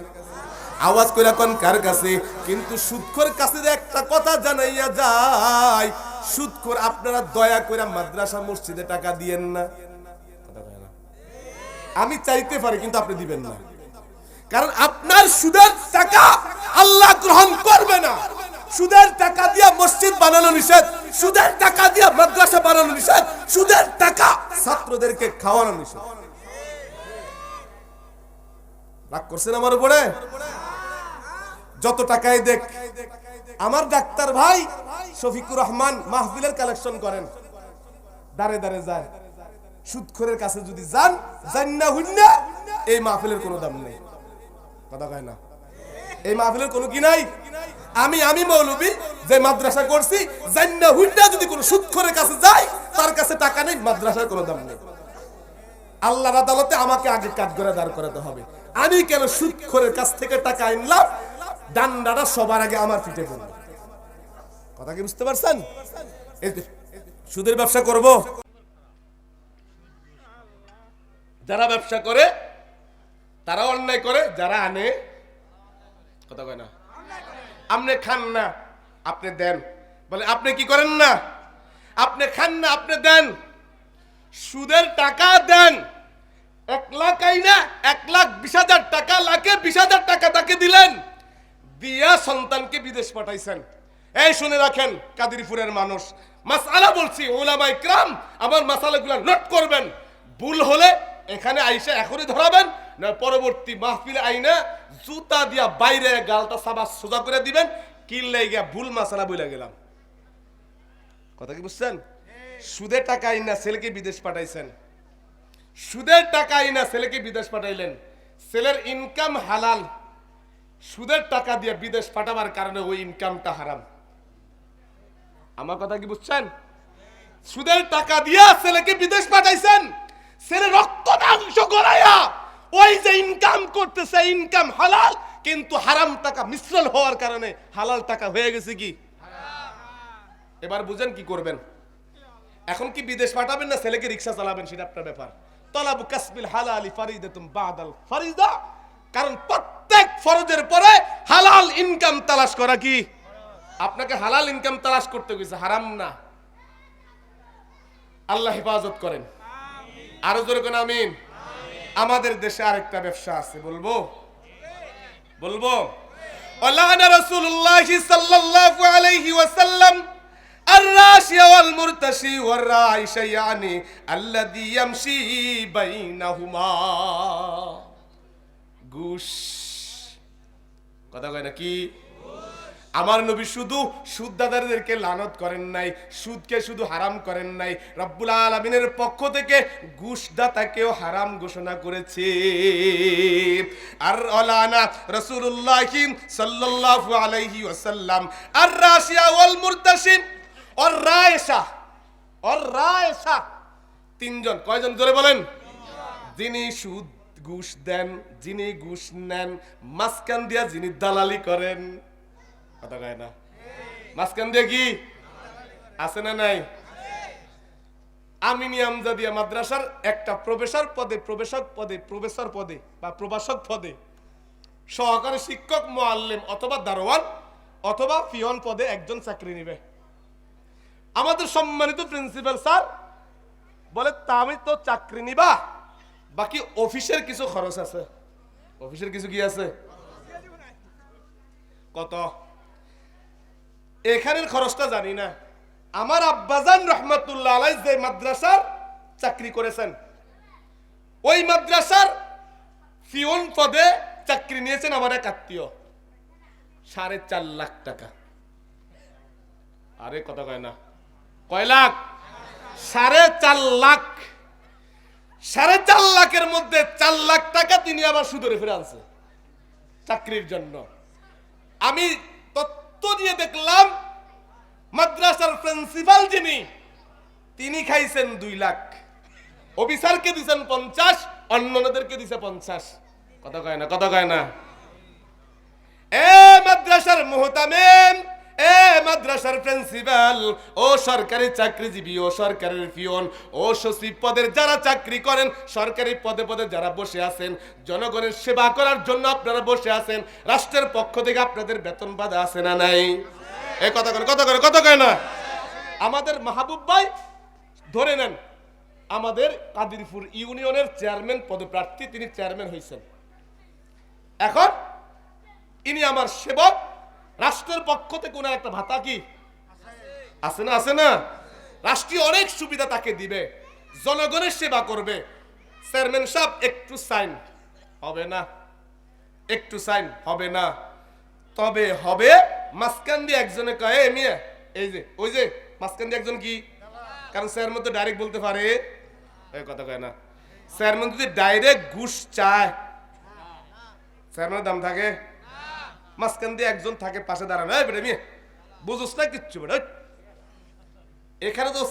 আওয়াজ কইরা কোন কার কাছে? কিন্তু সুদখোর কাছে একটা কথা জানাইয়া যায়, সুদখোর আপনারা দয়া করে মাদ্রাসা মসজিদে টাকা দিয়েন না। আমি চাইতে পারি কিন্তু আপনি দিবেন না, কারণ আপনার সুদের টাকা আল্লাহ গ্রহণ করবে না। সুদের টাকা দিয়া মসজিদ বানানো নিষেধ, সুদের টাকা দিয়া মাদ্রাসা বানানো নিষেধ, সুদের টাকা ছাত্রদেরকে খাওয়ানো নিষেধ। রাগ করছেন আমার উপরে? যত টাকাই দেখ, আমার ডাক্তার ভাই শফিকুর রহমান মাহফিলের কালেকশন করেন, দাঁড়ে দাঁড়ে যায়। সুদখোরের কাছে যদি যান, জান্না হুন্না, এই মাহফিলের কোনো দাম নেই। কথা কয় না? এই মাহফিলের কোনো কি নাই? আমি মৌলবী যে মাদ্রাসা করছি, জান্না হুন্না যদি কোনো সুদখোরের কাছে যায়, তার কাছে টাকা নেই, মাদ্রাসার কোনো দাম নেই। আল্লাহর আদালতে আমাকে আগে কাঠগড়ে দাঁড় করাতে হবে। আমি কেন সুদখোরের কাছ থেকে টাকা আনলাম, ডান্ডাটা সবার আগে আমার পিঠে পড়বে। কথা কি বুঝতে পারছেন? সুদের ব্যবসা করব, যারা ব্যবসা করে তারা অন্যায় করে, যারা আনে, কথা কয় না, আপনি খান না, আপনি দেন। বলে আপনি কি করেন না? আপনি খান না, আপনি দেন, সুদের টাকা দেন। 1 লাখ আইনা 1,20,000 টাকা, লাখে 20,000 টাকা তাকে দিলেন, দিয়া সন্তানকে বিদেশ পাঠাইছেন। এই শুনে রাখেন কাদিরপুরের মানুষ, মাসআলা বলছি, উলামা ইকরাম আমার মাসালাগুলো নোট করবেন। ভুল হলে এখানে আইসা এখনই ধরাবেন, না পরবর্তী মাহফিলে আইনা জুতা দিয়া বাইরে গালটা সাবা সোজা করে দিবেন, কিল্লে গিয়া ভুল মাসালা বইলা গেলাম। কথা কি বুঝছেন? সুদের টাকা আইনা ছেলেকে বিদেশ পাঠাইছেন, সুদের টাকা আইনা ছেলেকে বিদেশ পাঠাইলেন, ছেলের ইনকাম হালাল, সুদের টাকা দিয়ে বিদেশ পাঠাবার কারণে ওই ইনকামটা হারাম। আমার কথা কি বুঝছেন? সুদের টাকা দিয়া ছেলেকে বিদেশ পাঠাইছেন, ছেলে রক্ত মাংস গড়াইয়া ওই যে ইনকাম করতেছে, ইনকাম হালাল, কিন্তু হারাম টাকা মিশ্রণ হওয়ার কারণে হালাল টাকা হয়ে গেছে কি হারাম। এবার বুঝেন কি করবেন? এখন কি বিদেশ পাঠাবেন না ছেলেকে রিকশা চালাবেন, সেটা আপনার ব্যাপার। তলাবু কাসবিল হালালি ফারিদাতুম বাদাল ফারিদা, কারণ প্রত্যেক ফরজের পরে হালাল ইনকাম তালাশ করা কি, আপনাকে হালাল ইনকাম তালাশ করতে গেছে, হারাম না। আল্লাহ হেফাজত করেন, আরো জোরে কোন আমিন। আমাদের দেশে আরেকটা ব্যবসা আছে, বলবো বলবো আল্লাহনা রাসূলুল্লাহ সাল্লাল্লাহু আলাইহি ওয়াসাল্লাম الراشي والمرتشي والراعش يعني الذي يمشي بينهما ঘুষ। কথা কয় না কি? আমার নবী শুধু সুদদাতাদেরকে লানত করেন নাই, সুদকে শুধু হারাম করেন নাই, রব্বুল আলামিনের পক্ষ থেকে ঘুষদাতাকেও হারাম ঘোষণা করেছে। আর আলানা রাসূলুল্লাহ সাল্লাল্লাহু আলাইহি ওয়াসাল্লাম আর রাশিয়া ওয়াল মুরতাশিন আর রায়সা, তিনজন। কয়জন? জোরে বলেন। যিনি সুদ ঘুষ দেন, যিনি ঘুষ নেন, মাঝখান দিয়া যিনি দালালি করেন। কথা কয় না? মাঝখান দিয়ে কি আছে না নাই? আমিনী আমজাদিয়া মাদ্রাসার একটা প্রফেসর পদে বা প্রভাষক পদে, সহকারী শিক্ষক, মুআল্লিম অথবা দারোয়ান অথবা পিয়ন পদে একজন চাকরি নেবে। আমাদের সম্মানিত প্রিন্সিপাল স্যার বলে, তা আমি তো চাকরি নিবা, বাকি অফিসের কিছু খরচ আছে। অফিসের কিছু কি আছে? কত? এখানের খরচটা জানি না। আমার আব্বাজান রহমাতুল্লাহ আলাইহি যে মাদ্রাসার চাকরি করেছেন, ওই মাদ্রাসার পিয়ন পদে চাকরি নিয়েছেন আমার এক আত্মীয়, 4.5 লাখ টাকা। আরে কথা কয় না? কয় লাখ? 4.5 লাখ। 4.5 লাখের মধ্যে 4 লাখ টাকা তিনি আবার সুদে ফিরে আনছে চাকরির জন্য। আমি তথ্য দিয়ে দেখলাম মাদ্রাসার প্রিন্সিপাল যিনি, তিনি খাইছেন 2 লাখ, অফিসারকে দিয়েছেন 50, অন্যদেরকে দিয়েছে 50। কথা কয় না? কথা কয় না? এ মাদ্রাসার মুহতামিম, এ মাদ্রাসার প্রিন্সিপাল, ও সরকারি চাকরিজীবী, ও সরকারের পিয়ন, ও সচিব পদের যারা চাকরি করেন, সরকারি পদে পদে যারা বসে আছেন, জনগণের সেবা করার জন্য আপনারা বসে আছেন, রাষ্ট্রের পক্ষ থেকে আপনাদের বেতন বাধা আছে না নাই? এই কথা কয়, কথা কয়, কথা কয় না? আমাদের মাহবুব ভাই ধরে নেন, আমাদের কাদিরপুর ইউনিয়নের চেয়ারম্যান পদপ্রার্থী, তিনি চেয়ারম্যান হয়েছেন। এখন ইনি আমার সেবক, রাষ্ট্রের পক্ষ থেকে ওনার একটা ভাতা কি আছে না? আছে না? রাষ্ট্রীয় অনেক সুবিধা তাকে দিবে, জনগণের সেবা করবে। চেয়ারম্যান সাহেব একটু সাইন হবে না, একটু সাইন হবে না, তবে হবে মাঝখান দিয়ে একজনে কয়, এ মিয়া, এই যে ওই যে মাঝখান দিয়ে একজন কি, কারণ চেয়ারম্যান তো ডাইরেক্ট বলতে পারে, এই কথা কয় না। চেয়ারম্যান যদি ডাইরেক্ট ঘুষ চায়, চেয়ারম্যানের দাম থাকে? মাঝখান দিয়ে একজন থাকে পাশে দাঁড়ানো, এই বেটা মিয়া বুঝোস না কিচ্ছু বেটা, এখানে তো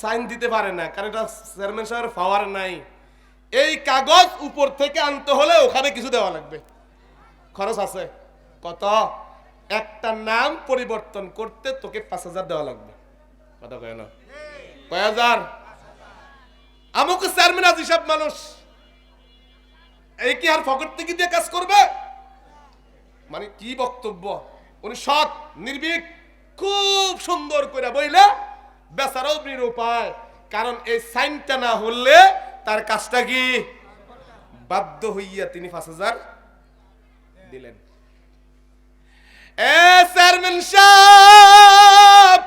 সাইন দিতে পারে না, কারণ এটা চেয়ারম্যান সাহেবের পাওয়ার নাই। এই কাগজ উপর থেকে আনতে হলে ওখানে কিছু দেওয়া লাগবে, খরচ আছে। কত? একটা নাম পরিবর্তন করতে তোকে 5,000 দেওয়া লাগবে। কথা কয় না? কয় হাজার? আমাকে চেয়ারম্যান আজ সব মানুষ এই কি আর ফকট থেকে দিয়ে কাজ করবে? মানে কি বক্তব্য? উনি সৎ, নির্ভীক, খুব সুন্দর করে বইলে বেচারাও নিরুপায়, কারণ এই সাইনটা না হলে তার কাজটা কি, বাধ্য হইয়া তিনি 5,000 দিলেন। চেয়ারম্যান সাহেব,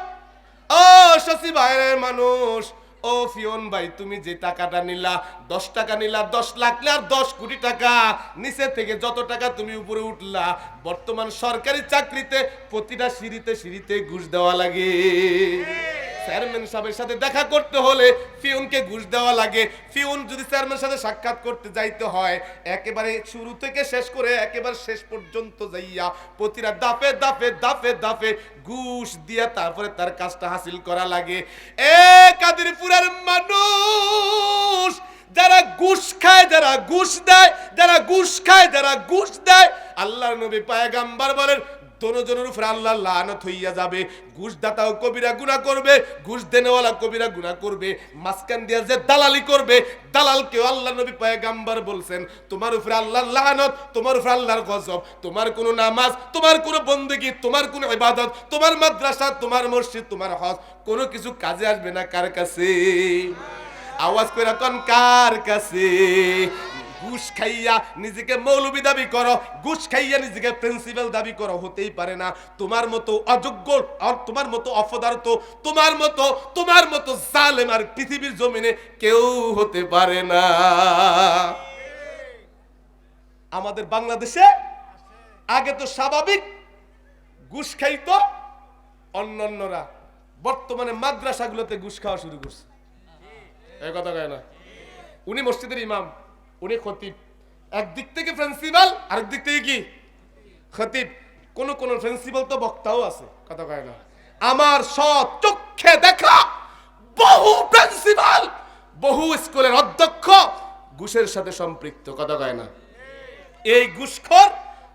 ও সচিবালয়ের মানুষ, ও ফিওন ভাই, তুমি যে টাকাটা নিলা, 10 টাকা নিলা, 10 লাখ আর 10 কোটি টাকা, নিচে থেকে যত টাকা তুমি উপরে উঠলা, বর্তমান সরকারি চাকরিতে প্রতিটা সিঁড়িতে ঘুষ দেওয়া লাগে। চেয়ারম্যান সাহেবের সাথে দেখা করতে হলে ফিওনকে ঘুষ দেওয়া লাগে। ফিওন যদি চেয়ারম্যানের সাথে সাক্ষাৎ করতে যাইতে হয়, একেবারে শুরু থেকে শেষ করে একেবারে শেষ পর্যন্ত যাইয়া প্রতিটা দাফে দাফে দাফে দাফে ঘুষ দিয়া তারপরে তার কাজটা হাসিল করা লাগে। কাদিরপুরের মানুষ, যারা ঘুষ খায়, যারা ঘুষ দেয়, যারা ঘুষ খায়, যারা ঘুষ দেয়, আল্লাহর নবী পয়গম্বর বলেন দোনোজনের উপরে আল্লাহ লানত হইয়া যাবে। ঘুষ দাতাও কবিরা গুনাহ করবে, ঘুষ দেনেওয়ালা কবিরা গুনাহ করবে, মাঝখান দিয়া যে দালালি করবে, দালালকেও আল্লাহ নবী পয়গম্বর বলছেন তোমার উপরে আল্লাহর লানত, তোমার উপরে আল্লাহর গজব। তোমার কোনো নামাজ, তোমার কোনো বন্দেগী, তোমার কোনো ইবাদত, তোমার মাদ্রাসা, তোমার মসজিদ, তোমার হজ, কোনো কিছু কাজে আসবে না। কার কাছে? আওয়াজ করে কোন কার কাছে? ঘুষ খাইয়া নিজেকে মৌলবি দাবি করো, ঘুষ খাইয়া নিজেকে প্রিন্সিপাল দাবি করো, হতেই পারে না। তোমার মতো অযোগ্য আর তোমার মতো অপদার্থ, তোমার মতো জালেম আর পৃথিবীর জমিনে কেউ হতে পারে না। আমাদের বাংলাদেশে আগে তো স্বাভাবিক ঘুষ খাইতো অন্যান্যরা, বর্তমানে মাদ্রাসাগুলোতে ঘুষ খাওয়া শুরু করছে। এই কথা কয় না? উনি মসজিদের ইমাম, উনি খতিব, একদিক থেকে প্রিন্সিপাল, আরেক দিক থেকে কি খতিব। কোন প্রিন্সিপাল তো বক্তাও আছে। কথা কয় না? আমার সৎ চোখে দেখা বহু প্রিন্সিপাল, বহু স্কুলের অধ্যক্ষ ঘুষের সাথে সম্পৃক্ত। কথা কয় না? এই ঘুষখোর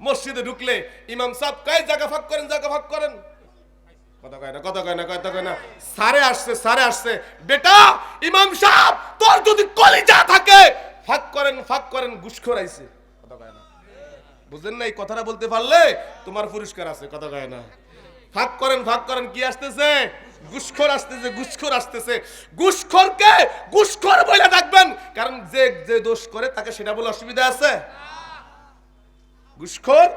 মসজিদে ঢুকলে ইমাম সাহেব কয় জায়গা ভাগ করেন, জায়গা ভাগ করেন। কথা কয় না? কথা কয় না? কথা কয় না? সারে আসছে বেটা, ইমাম সাহেব তোর যদি কলিজা থাকে ফাঁক করেন, ঘুষখোর আইছে। কথা কয় না? বুঝেন না? এই কথাটা বলতে পারলে তোমার পুরস্কার আছে। কথা কয় না? ফাঁক করেন, কি আসতেছে? ঘুষখোর আসতেছে। ঘুষখোরকে ঘুষখোর বলে ডাকবেন, কারণ যে দোষ করে তাকে সেটা বলে অসুবিধা আছে? ঘুষখোর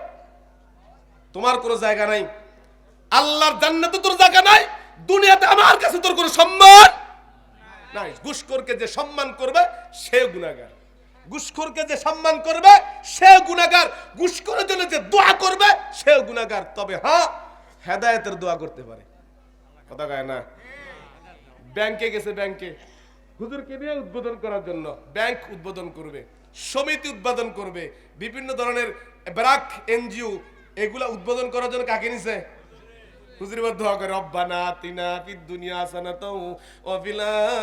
তোমার কোনো জায়গা নাই, আল্লাহর জান্নাতে তোর জায়গা নাই, দুনিয়াতে আমার কাছে তোর কোনো সম্মান নাই। ঘুষখোরকে যে সম্মান করবে সে গুনাহগার, ঘুষখোরকে যে সম্মান করবে সে গুনাহগার, ঘুষখোরের জন্য যে দোয়া করবে সে গুনাহগার। তবে হ্যাঁ, হেদায়েতের দোয়া করতে পারে। কথা কয় না? ব্যাংকে গেছে, ব্যাংকে হুজুরকে দিয়ে উদ্বোধন করার জন্য ব্যাংক উদ্বোধন করবে, সমিতি উদ্বোধন করবে, বিভিন্ন ধরনের ব্রাক এনজিও এগুলা উদ্বোধন করার জন্য কাকে নিছে? হুজুর দোয়া করে রব্বানা আতিনা ফিদ দুনিয়া হাসানাতাও ওয়া ফিল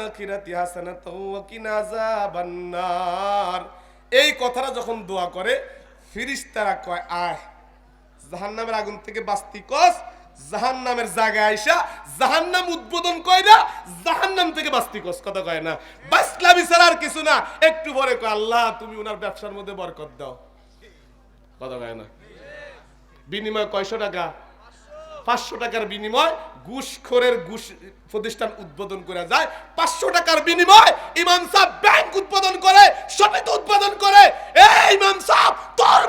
আখিরাতি হাসানাতাও ওয়া কিনা আযাবান্নার। এই কথাটা যখন দোয়া করে ফেরেশতারা কয় আয় জাহান্নামের আগুন থেকে বাঁচতি কস, জাহান্নামের জায়গায় আইসা জাহান্নাম উদ্বোধন কইরা জাহান্নাম থেকে বাঁচতি কস। কথা কয় না? বাঁচলা বিচার আর কিছু না। একটু পরে কয় আল্লাহ তুমি ওনার ব্যবসার মধ্যে বরকত দাও। কথা কয় না? বিনিময় কয়শো টাকা? 500 টাকার বিনিময় ঘুষখোরের ঘুষ প্রতিষ্ঠান উদ্বোধন করে যায়। 500 টাকার বিনিময় ইমাম সাহেব ব্যাংক উদ্বোধন করে, সমিতি উদ্বোধন করে। এই ইমাম সাহেব তোর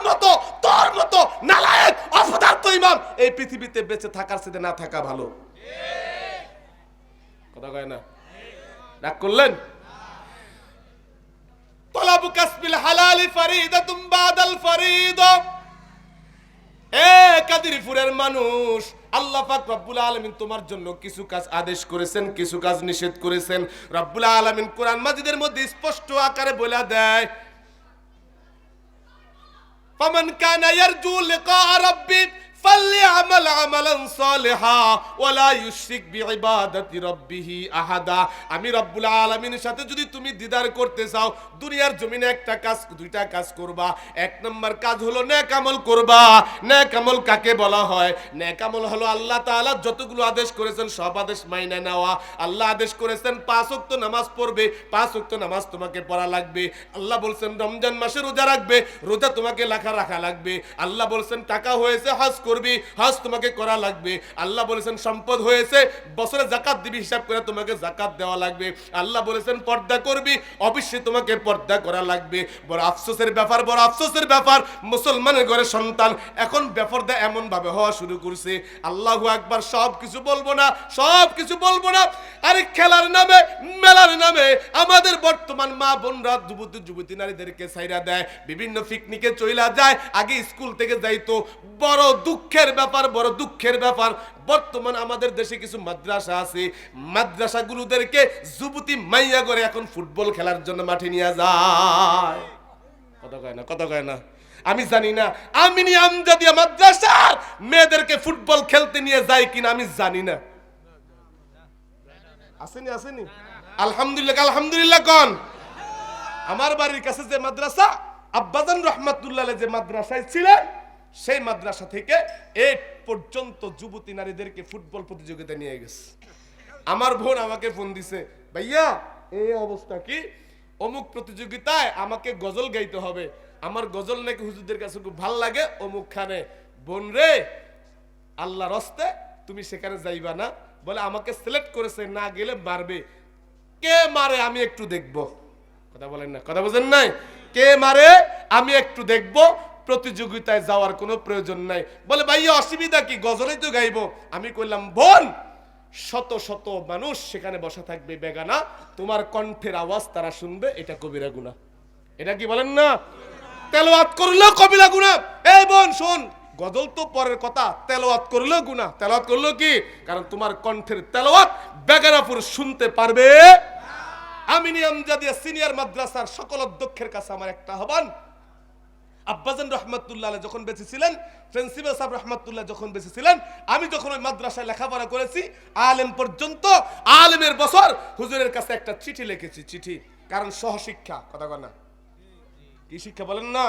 মতো নালায়েক অপদার্থ ইমাম এই পৃথিবীতে বেঁচে থাকার সাথে না থাকা ভালো। কথা কয় না? রাগ করলেন? তলাবু কাসবিল হালালি ফারিদাতুম বাদাল ফারিদা। কাদিরপুরের মানুষ, আল্লাহ পাক রব্বুল আলামিন তোমার জন্য কিছু কাজ আদেশ করেছেন, কিছু কাজ নিষেধ করেছেন। রব্বুল আলামিন কোরআন মাজিদের মধ্যে স্পষ্ট আকারে বলে দেয়, ফামান কানা ইয়ারজু লিকা রাব্বি ফালইআমাল আমালান সালিহা ওয়া লা ইউশরিক বিইবাদাতি রাব্বিহি আহাদা। আমি রব্বুল আলামিনের সাথে যদি তুমি দিদার করতে চাও, দুনিয়ার জমিনে একটা কাজ, দুইটা কাজ করবা। এক নম্বর কাজ হলো নেক আমল করবা। নেক আমল কাকে বলা হয়? নেক আমল হলো আল্লাহ তাআলা যতগুলো আদেশ করেছেন সব আদেশ মাইনে নেওয়া। আল্লাহ আদেশ করেছেন 5 ওয়াক্ত নামাজ পড়বে, 5 ওয়াক্ত নামাজ তোমাকে পড়া লাগবে। আল্লাহ বলছেন রমজান মাসে রোজা রাখবে, রোজা তোমাকে রাখা লাগবে। আল্লাহ বলছেন টাকা হয়েছে হজ করবে, করবি, হজ তোমাকে করা লাগবে। আল্লাহ বলেছেন সম্পদ হয়েছে, বছরে যাকাত দিবি, হিসাব করে তোমাকে যাকাত দেওয়া লাগবে। আল্লাহ বলেছেন পর্দা করবি, অবশ্যই তোমাকে পর্দা করা লাগবে। বড় আফসোসের ব্যাপার, বড় আফসোসের ব্যাপার, মুসলমানের ঘরে সন্তান এখন বেপরদা এমন ভাবে হওয়া শুরু করছে। আল্লাহু আকবার। সব কিছু বলবো না, সব কিছু বলবো না। আরে খেলার নামে, মেলার নামে আমাদের বর্তমান মা বোনরা যুবতী নারীদেরকে ছাইরা দেয়, বিভিন্ন পিকনিকে চইলা যায়। আগে স্কুল থেকে যাইতো। বড় দুঃখের ব্যাপার, বড় দুঃখের ব্যাপার, বর্তমান আমাদের দেশে কিছু মাদ্রাসা আছে, মাদ্রাসাগুলোদেরকে যুবতী মাইয়া করে এখন ফুটবল খেলার জন্য মাঠে নিয়ে যায়। কথা কয় না, কথা কয় না। আমি জানি না আমিনি আমজাদিয়া মাদ্রাসার মেয়েদেরকে ফুটবল খেলতে নিয়ে যায় কিনা, আমি জানি না। আসেনি, আসেনি? আলহামদুলিল্লাহ, আলহামদুলিল্লাহ কোন। আমার বাড়ির কাছে যে মাদ্রাসা, আব্বাজান রহমাতুল্লাহ যে মাদ্রাসায় ছিলেন, সেই মাদ্রাসা থেকে 8 পর্যন্ত যুবতী নারীদেরকে ফুটবল প্রতিযোগিতা নিয়ে গেছে। আমার বোন আমাকে ফোন দিছে, ভাইয়া এই অবস্থা কি, অমুক প্রতিযোগিতায় আমাকে গজল গাইতে হবে, আমার গজল নাকি হুজুরদের কাছে খুব ভাল লাগে অমুক খানে। বোন রে, আল্লাহর রাস্তে তুমি সেখানে যাইবা না, বলে আমাকে সিলেক্ট করেছে, না গেলে মারবে। কে মারে আমি একটু দেখব। কথা বলেন না, কথা বুঝেন নাই? কে মারে আমি একটু দেখব, প্রতিযোগিতায় যাওয়ার কোনো প্রয়োজন নাই। বলে ভাইয়া অসুবিধা কি, গজলেই তো গাইবো। আমি কইলাম বোন, শত শত মানুষ সেখানে বসা থাকবে বেগানা, তোমার কণ্ঠের আওয়াজ তারা শুনবে, এটা কবিরা গুনাহ। এটা কি বলেন না? তেলাওয়াত করলেও কবিরা গুনাহ। এই বোন শোন, গজল তো পরের কথা, তেলাওয়াত করলেও গুনাহ। তেলাওয়াত করলেও কি? কারণ তোমার কণ্ঠের তেলাওয়াত বেগানা পুরুষ শুনতে পারবে। আমিনি আমজাদিয়া সিনিয়র মাদ্রাসার সকল অধ্যক্ষের কাছে আমার একটা আহ্বান, আব্বাজান রহমাতুল্লাহ যখন বেঁচে ছিলেন, প্রিন্সিপাল সাহেব রহমাতুল্লাহ যখন বেঁচে ছিলেন, আমি যখন ওই মাদ্রাসায় লেখাপড়া করেছি, আলেম পর্যন্ত, আলেমের বছর হুজুরের কাছে একটা চিঠি লিখেছি, চিঠি। কারণ সহশিক্ষা, কথা বল না, কি শিক্ষা বলেন না,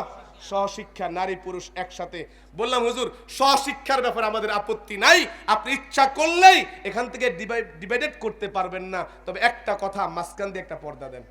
সহশিক্ষা, নারী পুরুষ একসাথে। বললাম হুজুর সহশিক্ষার ব্যাপারে আমাদের আপত্তি নাই, আপনি ইচ্ছা করলেই এখান থেকে ডিভাইডেড করতে পারবেন না, তবে একটা কথা, মাঝখান দিয়ে একটা পর্দা দেন।